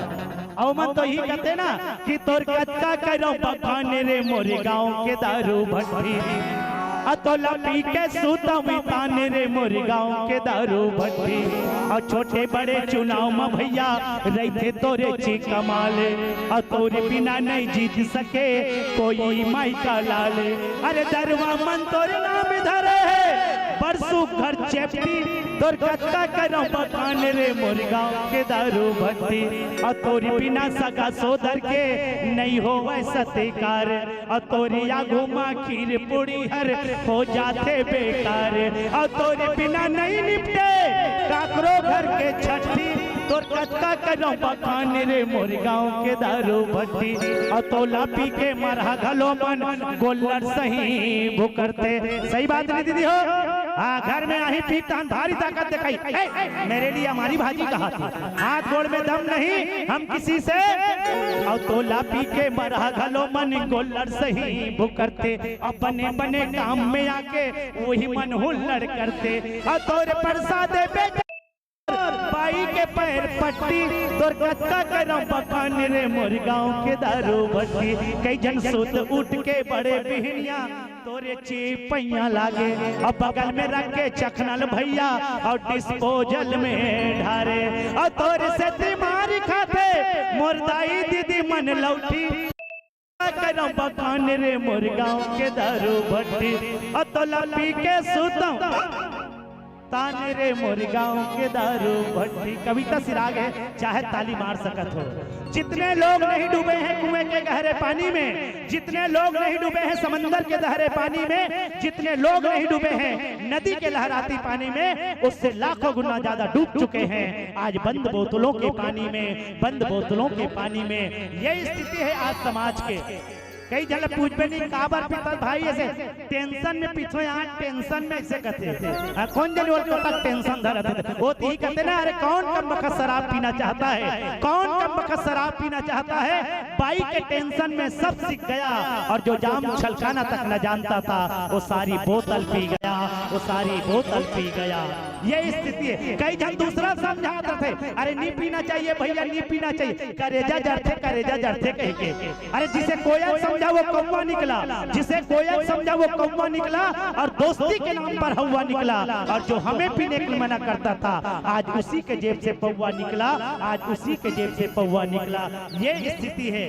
और मन तो ही कहते ना कि तोर कच्चा करो बखान रे मोरे गाँव के दारू भट्टी, अतोला पी के सूता ताने रे मोर गाँव के दारू भट्टी। और छोटे बड़े चुनाव में भैया रहते तोरे ची कमाले, और तोरे बिना नहीं जीत सके कोई माई का लाले। अरे दरवा मन तोरे नाम धरे है परसों घर चेपटी तोर कत्ता करो बखान रे मोर गाँव के दारू भट्टी और तोरी बिना सगा सोदर के नहीं हो सत्कार और तोरिया घुमा खीर पूरी हर हो जाते बेकार और तोरे बिना नहीं निपटे काकरो घर के छठी तोर कत्ता करो बखान रे मोर गाँव के दारू भट्टी और तोला पी के मरहा घलो मन गोल्लर सही भुकरते। सही बात नहीं दीदी हो? हाँ, घर में आही पीता भारी ताकत दिखाई मेरे लिए हमारी भाजी कहा थी, हाथ गोड़ में दम नहीं हम किसी से और तोला पी के मरहा घलो मन गोल्लर सही भुकरते और बने बने काम में आके वही मन हुल्लड़ करते और तोरे प्रसाद बेटे बाई के पैर पट्टी तोर कत्ता करो बखान रे मोर गाँव के दारू भट्टी कई जन सुत उठ के बड़े बिहनिया तोरे चीपैया लागे और बगल में रख के चखनल भैया और डिस्पोजल में ढारे और तोरे से तीमारी खाते मोर दाई दीदी मन लौटी करो बखान रे मोर गाँव के दारू भट्टी और तोला पी के सुतों ताने रे मोर गाँव के दारू भट्टी। कविता सिराग है, चाहे ताली मार सकत हो। जितने लोग नहीं डूबे हैं कुएं के गहरे पानी में, जितने लोग नहीं डूबे हैं समंदर के गहरे पानी में, जितने लोग नहीं डूबे हैं नदी के लहराती पानी में, उससे लाखों गुना ज्यादा डूब चुके हैं आज बंद बोतलों के पानी में, बंद बोतलों के पानी में। यही स्थिति है आज समाज के। कई जल पूछ पे नहीं काबर पिता भाई ऐसे टेंशन में पीछे यहाँ टेंशन में ऐसे कहते थे कौन जन वो तक टेंशन धरते थे वो ही कहते ना अरे कौन कम बखत शराब पीना चाहता है, कौन कम बखत शराब पीना चाहता है। बाई के टेंशन में सब सीख गया और जो जाम छलकाना तक न जानता था वो सारी बोतल पी गया, वो सारी बोतल पी गया। ये स्थिति है। कई जन दूसरा समझाते थे अरे नहीं पीना चाहिए भैया, नहीं पीना चाहिए, करेजा जड़ते कह के। अरे जिसे कोयल समझा वो कौवा निकला, जिसे कोयल समझा वो कौवा निकला और दोस्ती के नाम पर हवा निकला। और जो हमें पीने के मना करता था आज उसी के जेब से पौवा निकला, आज उसी के जेब से पौवा निकला। ये स्थिति है।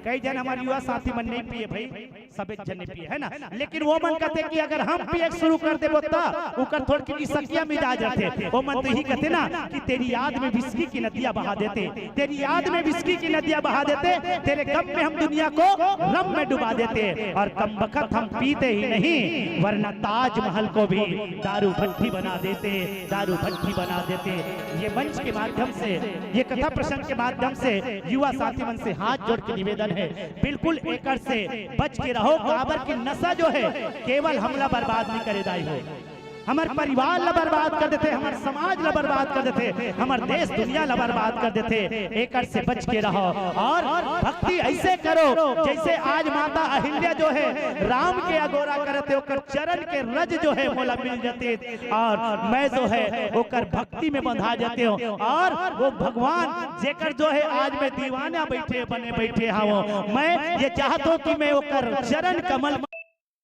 कई जन हमारे युवा साथी मन नहीं पिए भाई, सब जन नहीं पिए है ना, लेकिन वो मन कहते कि अगर हम पिए शुरू कर दे उकर थोड़ी की सकिया मिजाज रहते, वो मन तो ही कहते ना कि तेरी याद में विस्की की नदियां बहा देते, तेरी याद में विस्की की नदियां बहा देते, तेरे गम में हम दुनिया को रम में डुबा देते। और कम बखत हम पीते ही नहीं वरना ताजमहल को भी दारू भट्टी बना देते, दारू भट्टी बना देते। ये मंच के माध्यम से, ये कथा प्रसंग के माध्यम से युवा साथी मन से हाथ जोड़ के निवेदन है, बिल्कुल एकड़ से बच के रहो। काबर की नशा जो है केवल हमला बर्बाद नहीं करे दाई हो, हमार परिवार ला बर्बाद कर देते, हमार समाज ला बर्बाद कर देते, हमार देश दुनिया ला बर्बाद कर देते। एकड़ से बच के रहो और भक्ति ऐसे करो जैसे आज माता अहिल्या जो है राम के अगोरा करते होकर चरण के रज जो है मोला मिल जाते और मैं जो है होकर भक्ति में बंधा जाते हो। और वो भगवान जेकर जो है आज मैं दीवाना बैठे बने बैठे हाँ, मैं ये चाहता हूँ कि मैं होकर चरण कमल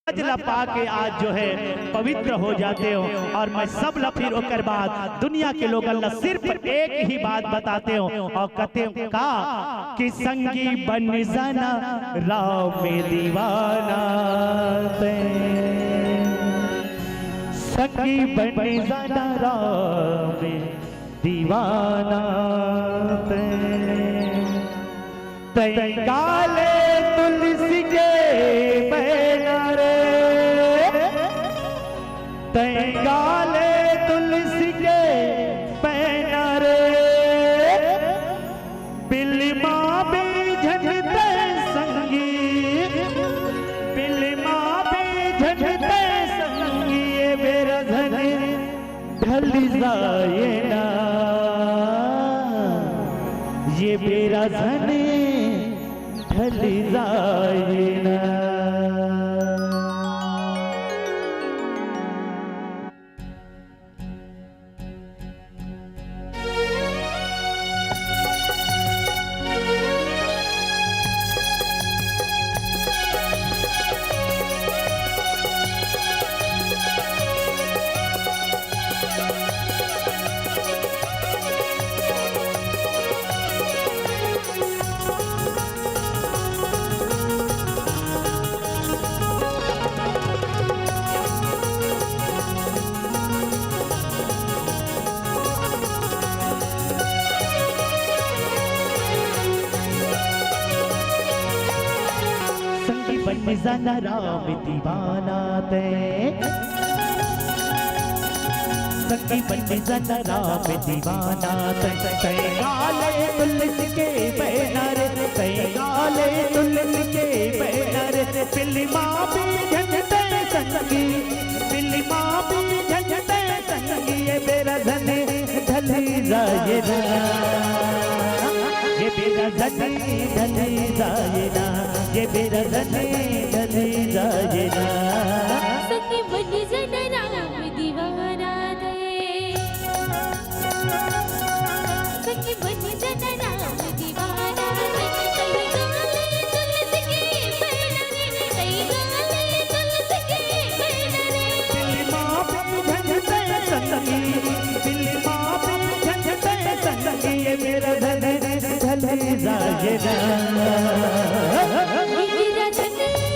पा के आज जो है पवित्र हो जाते हो। और मैं सब ला फिर ओकर बाद दुनिया के लोग अल्लाह सिर्फ एक ही बात बताते हो और कहते हो का कि संगी बन जाना राव में दीवाना, संगी बन जाना राव में दीवाना, तै काले तुलसी के गाले तुलसी के पैना रे, बिलमा भी झंझते संगी, बिलमा भी झंझते संगी, ये मेरा धन ढल जाए ना, ये मेरा धन ढल जाए ना। संगी बन जाना राम दीवाना ते संगी बन जाना राम दीवाना ते गाले तुलसी के बैनर गाले तुलसी के बैनर फिल्मा भी झंझटे संगी फिल्मा भी झंझटे संगी ये मेरा धन ढली जाएगा ये मेरा धन ढली जाएगा ये मेरा धन ढली जाएगा सखी बन जाना राम दीवाना दे सखी बन जाना राम दीवाना दे कई गाले तुलसी के बैनर कई गाले तुलसी के बैनर फिल्मा भी झंझटे संगी फिल्मा भी झंझटे संगी ये मेरा धन ढली जाएगा ये मेरा धन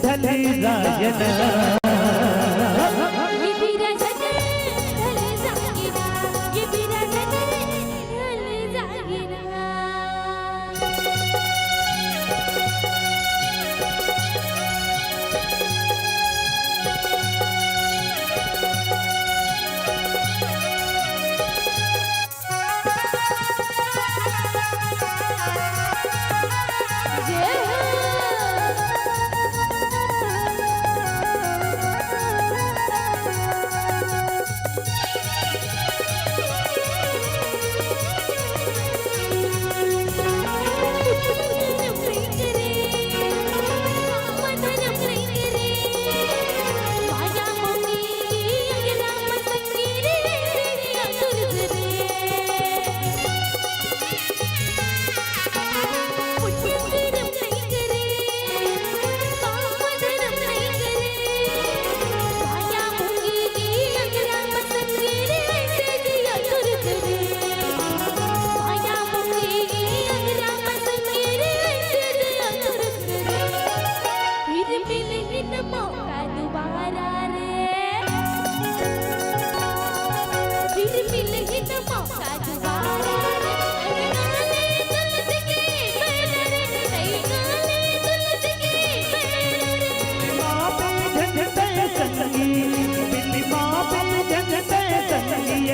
ढल जाएगा ये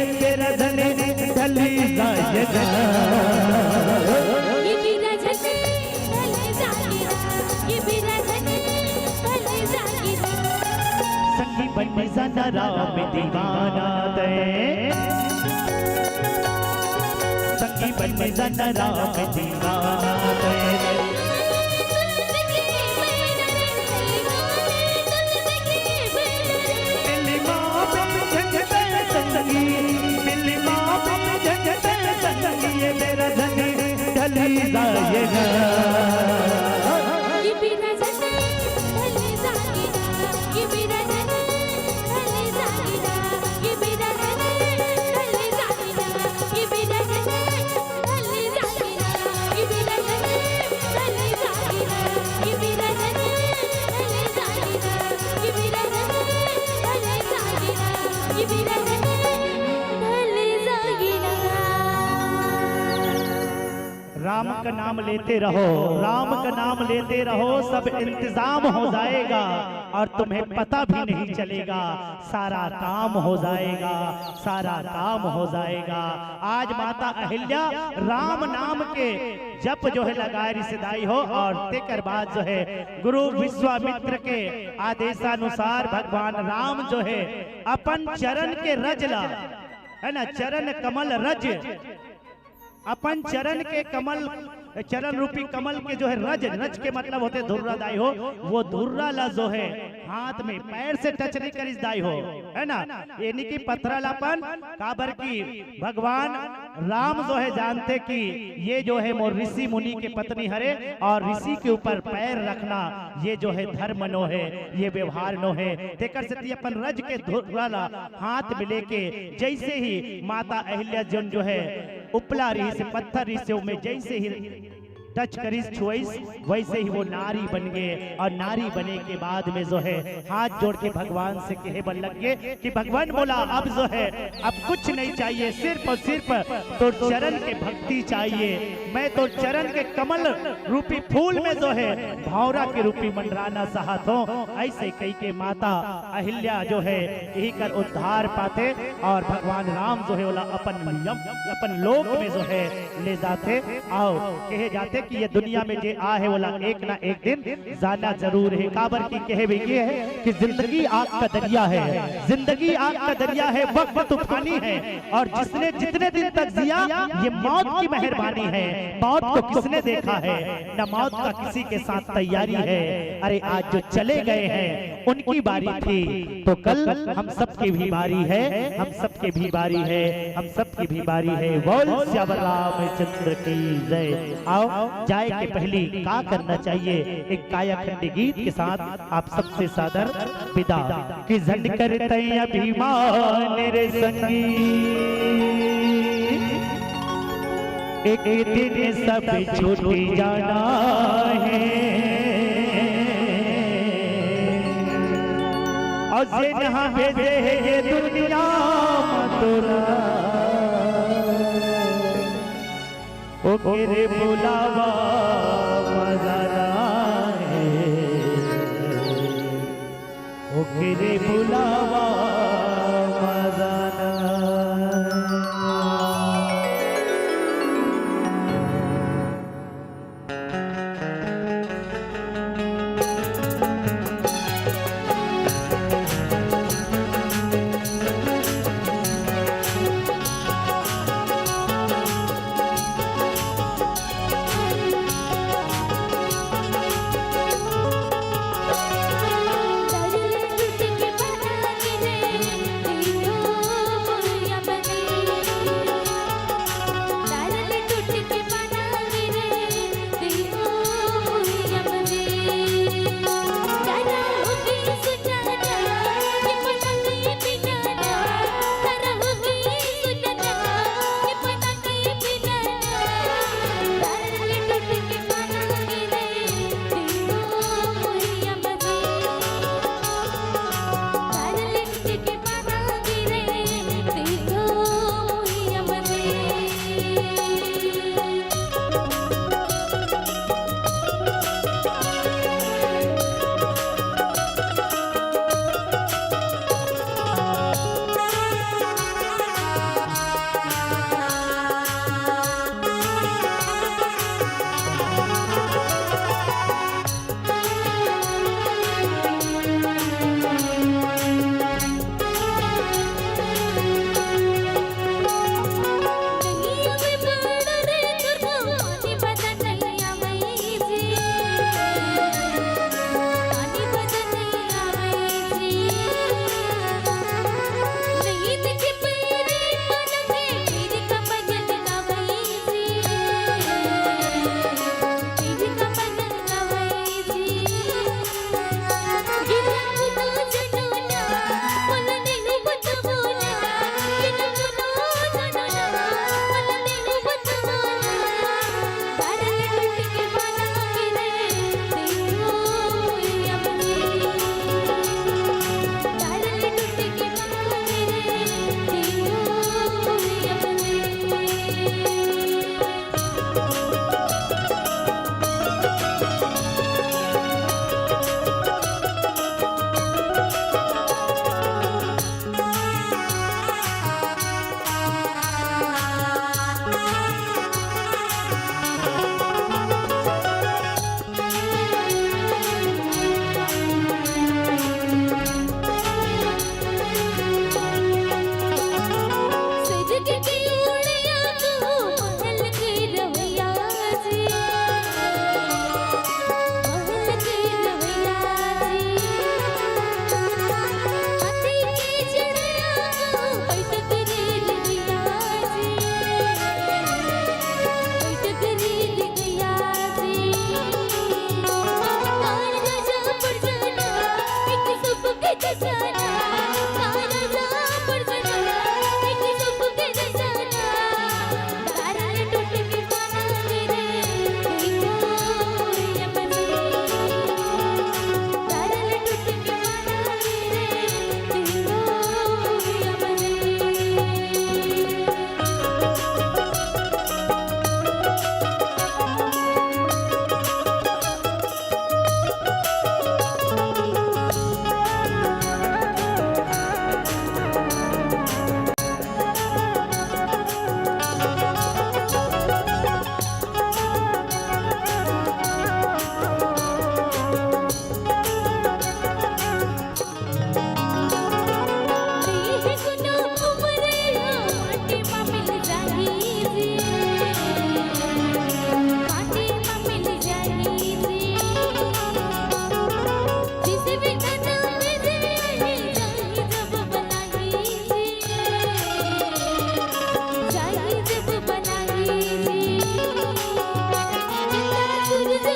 मेरा धन ढल जाएगा राम दीवाना ते संगी बन जाना राम दीवाना ते मेरा धन ढली जाएगा ये मेरा धन ढल जाएगा ये मेरा धन ढल जाएगा ये मेरा धन ढल जाएगा ये मेरा धन ढल जाएगा ये मेरा धन का नाम लेते रहो, राम का नाम लेते रहो, सब इंतजाम हो जाएगा और तुम्हें पता भी नहीं चलेगा, सारा काम हो जाएगा, सारा काम हो जाएगा। आज माता अहिल्या राम नाम के जप जो है लगाए रिश्तेदाई हो, और तेकर बाद जो है गुरु विश्वामित्र के आदेशानुसार भगवान राम जो है अपन चरण के रजला है ना, चरण कमल रज, अपन चरण के कमल, चरण रूपी कमल के जो है रज, रज के मतलब होते धुर्रा दाई हो, वो धुर्रा ला जो है हाथ में पैर से टच नहीं करिस दाई हो, है ना, यानी कि पत्थरा लापन काबर की भगवान राम जो है जानते कि ये जो है मोर ऋषि मुनि के पत्नी हरे, और ऋषि के ऊपर पैर रखना ये जो है धर्म नो है, ये व्यवहार नो है। तेकर से अपन रज के धुर्रा ला हाथ में लेके जैसे ही माता अहिल्या जन जो है उपला रही से पत्थर रही से में जैसे ही टच करिस छुइस, वैसे ही वो नारी बन गए, और नारी बने के बाद में जो है हाथ जोड़ के भगवान से कहे बन लग गए कि भगवान बोला अब जो है अब कुछ नहीं चाहिए, सिर्फ और सिर्फ तो चरण के भक्ति चाहिए, मैं तो चरण के कमल रूपी फूल में जो है भौरा के रूपी मंडराना चाहत हूँ। ऐसे कही के माता अहिल्या जो है यही कर उद्धार पाते, और भगवान राम जो है बोला अपन लोक में जो है ले जाते, आओ कहे जाते कि ये दुनिया में जे आ है बोला एक ना एक दिन जाना जरूर है। काबर की कहे भी ये है कि जिंदगी आग का दरिया है, जिंदगी आग का दरिया है, वक्त तूफानी है, और जिसने जितने दिन तक जिया ये मौत की मेहरबानी है। मौत को किसने देखा है, न मौत का किसी के साथ तैयारी है। अरे आज जो चले गए हैं उनकी बारी थी, तो कल हम सबकी भी बारी है, हम सबकी भी बारी है, हम सबकी भी बारी है। बोल श्याम रामचंद्र की जय। आओ जाए के पहले क्या करना चाहिए, एक कायाखंडी गीत के साथ आप सबसे सादर विदा कि झंड करते अभिमान रे संगी, एक दिन सब छूट जाना है, और से जहां भेजे है ये दुनिया मथुरा, ओ तेरे बुलावा मजाना है, ओ तेरे बुलावा मजाना।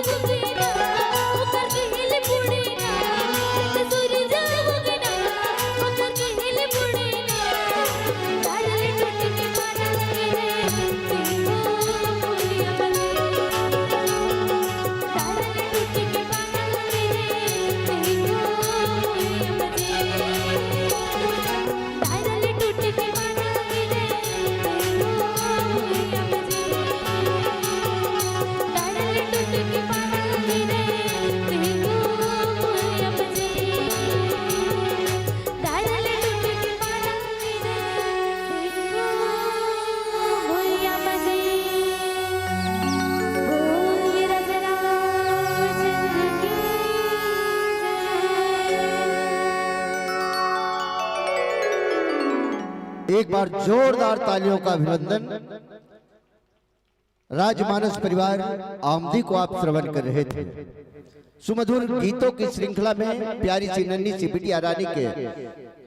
उगना ओकर कहल पुड़ना सूरज उगना ओकर कहल पुड़ना तारल टूट के पाना गिरे देखो मोरिया बजे तारल टूट के पाना गिरे देखो मोरिया बजे तारल टूट के पाना गिरे देखो मोरिया बजे तारल टूट के पाना गिरे देखो मोरिया बजे तारल टूट के पाना गिरे देखो मोरिया बजे बोलिए राजा रामचंद्र की जय। एक बार जोरदार तालियों का अभिनंदन। राजमानस परिवार आमदी को आप श्रवण कर रहे थे। सुमधुर गीतों की श्रृंखला में प्यारी सी नन्ही सी बिटिया रानी के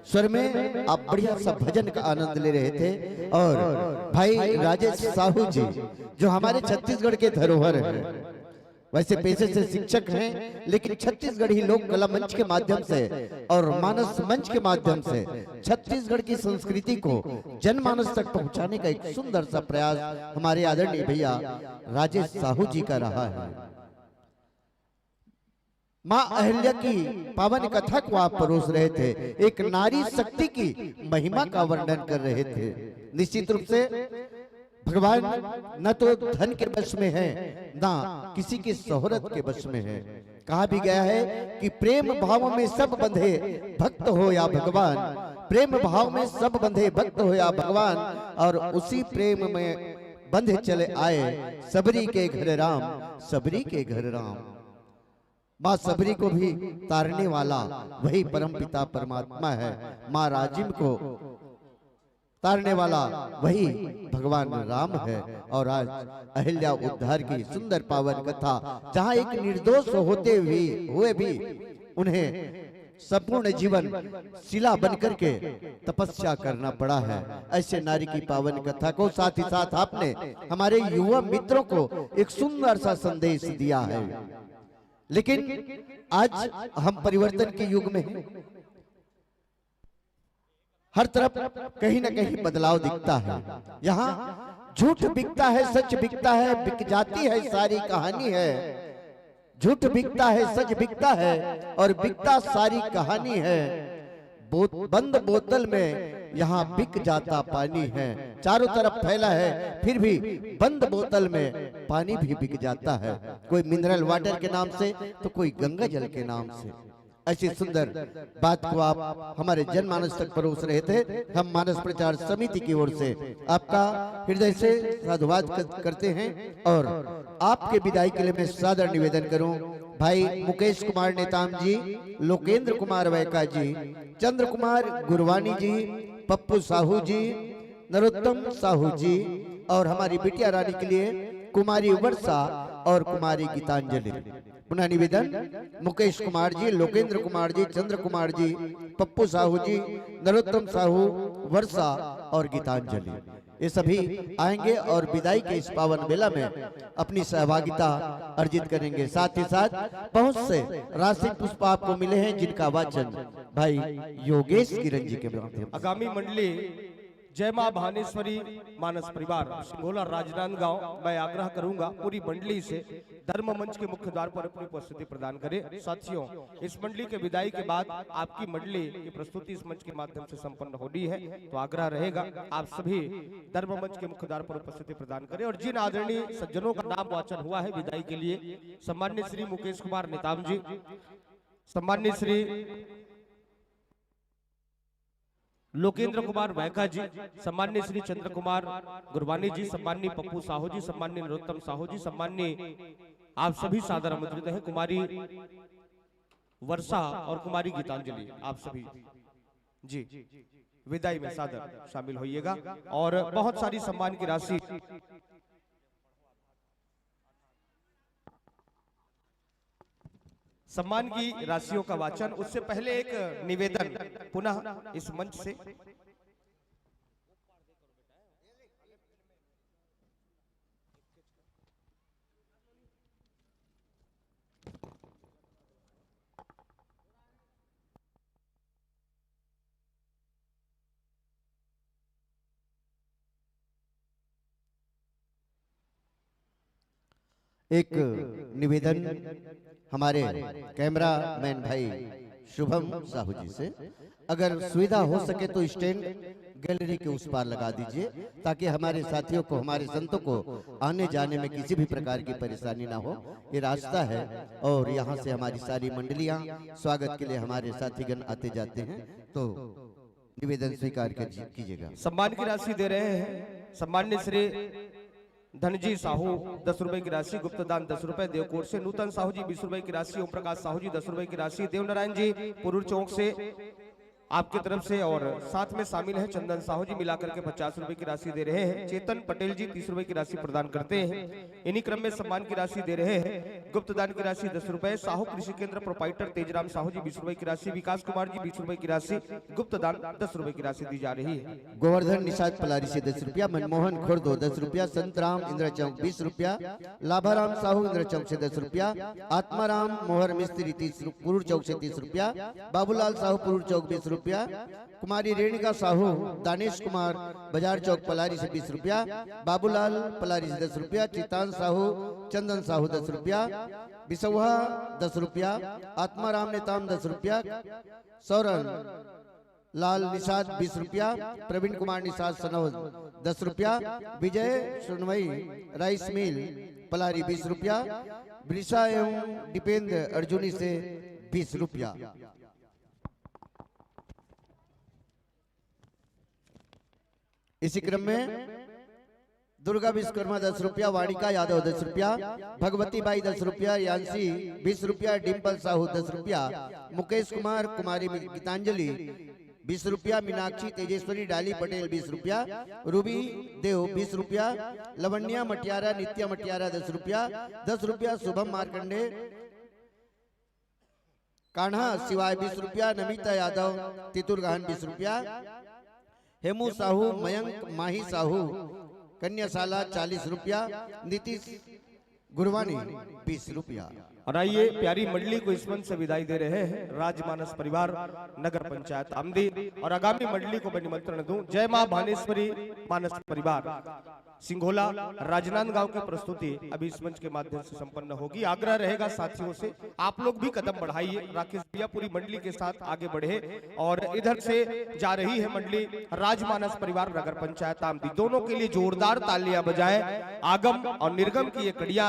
स्वर में आप बढ़िया सा भजन का आनंद ले रहे थे। और भाई राजेश साहू जी जो हमारे छत्तीसगढ़ के धरोहर हैं, वैसे पेशे से शिक्षक हैं, लेकिन छत्तीसगढ़ी लोक कला मंच के माध्यम से और मानस मंच के माध्यम से छत्तीसगढ़ की संस्कृति को जनमानस तक पहुंचाने का एक सुंदर सा प्रयास हमारे आदरणीय भैया राजेश साहू जी का रहा है। माँ अहिल्या की पावन कथा को आप परोस रहे थे, एक नारी शक्ति की महिमा का वर्णन कर रहे थे। निश्चित रूप से भगवान न तो धन के वश में है, ना किसी की शोहरत के वश में है। कहा भी गया है कि प्रेम भाव में सब बंधे भक्त हो या भगवान, प्रेम भाव में सब बंधे भक्त हो या भगवान, और उसी प्रेम में बंधे चले आए सबरी के घर राम, सबरी के घर राम। माँ सबरी को भी तारने वाला वही परमपिता परमात्मा है, माँ राजिम को तारने वाला वही भगवान राम है। और आज अहिल्या उद्धार की सुंदर पावन कथा, जहाँ एक निर्दोष होते हुए भी उन्हें संपूर्ण जीवन शिला बनकर के तपस्या करना पड़ा है, ऐसे नारी की पावन कथा को साथ ही साथ आपने हमारे युवा मित्रों को एक सुंदर सा संदेश दिया है। लेकिन आज हम परिवर्तन के युग में हैं, हर तरफ कहीं ना कहीं बदलाव दिखता है। यहाँ झूठ बिकता है, सच बिकता है, बिक जाती है सारी कहानी है। झूठ बिकता है, सच बिकता है, और बिकता सारी कहानी है। बंद बोतल में यहाँ बिक जाता पानी है। चारों तरफ फैला है, फिर भी बंद बोतल में पानी भी बिक जाता है। कोई मिनरल वाटर के नाम से, तो कोई गंगा जल के नाम से। ऐसी सुंदर बात को आप हमारे जनमानस तक परोस रहे थे। हम मानस प्रचार समिति की ओर से आपका हृदय से साधुवाद करते हैं। और आपके विदाई के लिए मैं सादर निवेदन करूं, भाई मुकेश कुमार नेताम जी, लोकेंद्र कुमार वैका जी, चंद्र कुमार गुरवानी जी, पप्पू साहू जी, नरोत्तम साहू जी, और हमारी बिटिया रानी के लिए कुमारी वर्षा और कुमारी गीतांजलि। पुनः निवेदन, मुकेश कुमार जी, लोकेंद्र कुमार जी, चंद्र कुमार जी, पप्पू साहू जी, नरोत्तम साहू, वर्षा और गीतांजलि, ये सभी आएंगे और विदाई के इस पावन बेला में अपनी सहभागिता अर्जित करेंगे। साथ ही साथ बहुत से राशि पुष्प आपको मिले हैं, जिनका वाचन भाई योगेश किरण जी के माध्यम। आगामी मंडली जय मां भानेश्वरी मानस परिवार सिंगोला राजनांदगांव, मैं आग्रह करूंगा पूरी मंडली से धर्म मंच के मुख्य द्वार पर अपनी उपस्थिति प्रदान करें। साथियों, इस मंडली के विदाई के बाद आपकी मंडली की प्रस्तुति इस मंच के माध्यम से संपन्न होनी है, तो आग्रह रहेगा आप सभी धर्म मंच के मुख्य द्वार पर उपस्थिति प्रदान करें। और जिन आदरणीय सज्जनों का नाम वाचन हुआ है विदाई के लिए, सम्मान्य श्री मुकेश कुमार नेताम जी, सम्मान्य श्री लोकेंद्र कुमार वैका जी, सम्मान्य श्री चंद्र कुमार गुरबानी जी, सम्मान्य पप्पू साहू जी, सम्मान्य नरोत्तम साहू जी, सम्मान्य आप सभी सादर आमंत्रित हैं, कुमारी वर्षा और कुमारी गीतांजलि, आप सभी जी विदाई में सादर शामिल होइएगा। और बहुत सारी सम्मान की राशि सम्मान की राशियों का वाचन, उससे पहले एक निवेदन पुनः इस मंच से। एक निवेदन हमारे कैमरा मैन भाई शुभम साहू जी से, अगर सुविधा हो सके तो स्टैंड गैलरी के उस पार लगा दीजिए ताकि हमारे साथियों को, हमारे संतों को आने जाने में किसी भी प्रकार की परेशानी ना हो। ये रास्ता है और यहाँ से हमारी सारी मंडलियाँ स्वागत के लिए हमारे साथीगण आते जाते हैं, तो निवेदन स्वीकार कीजिएगा। सम्मान की राशि दे रहे हैं सम्मान्य श्री धनजी साहू 10 रुपए की राशि, गुप्तदान 10 रुपए, देवकोट से नूतन साहू जी 20 रुपए की राशि, ओम प्रकाश साहू जी 10 रुपए की राशि, देवनारायण जी पुरूर चौक से आपकी तरफ से, और साथ में शामिल है चंदन साहू जी मिलाकर के 50 रुपए की राशि दे रहे हैं। चेतन पटेल जी 30 रुपए की राशि प्रदान करते हैं। इन्हीं क्रम में सम्मान की राशि दे रहे हैं गुप्तदान की राशि 10 रुपए, साहू कृषि केंद्र प्रोपाइटर तेजराम साहू जी 20 रुपए की राशि, विकास कुमार जी 20 रुपए की राशि, गुप्तदान 10 रुपए की राशि दी जा रही है। गोवर्धन निषाद पलारी से 10 रुपया, मनमोहन खुर्द 10 रुपया, संतराम इंद्र चौक 20 रुपया, लाभाराम साहू इंद्र चौक से 10 रुपया, आत्माराम मोहर मिस्त्री पुरूर चौक से 30 रुपया, बाबूलाल साहू पुरूर चौक 20 रुपया, कुमारी रेणुका साहू दानेश कुमार बाजार चौक पलारी से 20 रुपया, बाबूलाल पलारी से 10 रुपया, चितान साहू चंदन साहू 10 रुपया, बिसौहा 10 रुपया, आत्माराम नेताम 10 रुपया, सौरन लाल निषाद 20 रुपया, प्रवीण कुमार निषाद सनौज 10 रुपया, विजय सुनवई राइस मिल पलारी 20 रुपया, वृषा एवं दीपेंद्र अर्जुनी से 20 रुपया। इसी क्रम में दुर्गा विश्वकर्मा 10 रुपया, वाणिका यादव 10 रुपया, भगवती बाई 10 रुपया, यांशी 20 रुपया, डिम्पल साहू 10 रुपया, मुकेश कुमार कुमारी गीतांजलि 20 रुपया, मीनाक्षी तेजेश्वरी डाली पटेल 20 रुपया, रूबी देव 20 रुपया, लवण्या मटियारा नित्या मटियारा 10 रुपया, 10 रुपया शुभम मार्कंडे कान्हा सिवाय 20 रुपया, नमिता यादव तितुरगान 20 रुपया, हेमू साहू मयंक माही साहू कन्याशाला 40 रुपया, नीतीश गुरवानी 20 रुपया। और आइए प्यारी मंडली को इस मंच से विदाई दे रहे हैं राजमानस परिवार नगर पंचायत आमदी, और आगामी मंडली को मैं निमंत्रण दूं जय मां भानेश्वरी मानस परिवार सिंघोला राजनांदगांव की प्रस्तुति अभी इस मंच के माध्यम से संपन्न होगी। आग्रह रहेगा साथियों से आप लोग भी कदम बढ़ाइए, राकेश भैया पूरी मंडली के साथ आगे बढ़े, और इधर से जा रही है मंडली राजमानस परिवार नगर पंचायत आमदी, दोनों के लिए जोरदार तालियां बजाएं। आगम और निर्गम की ये कड़ियां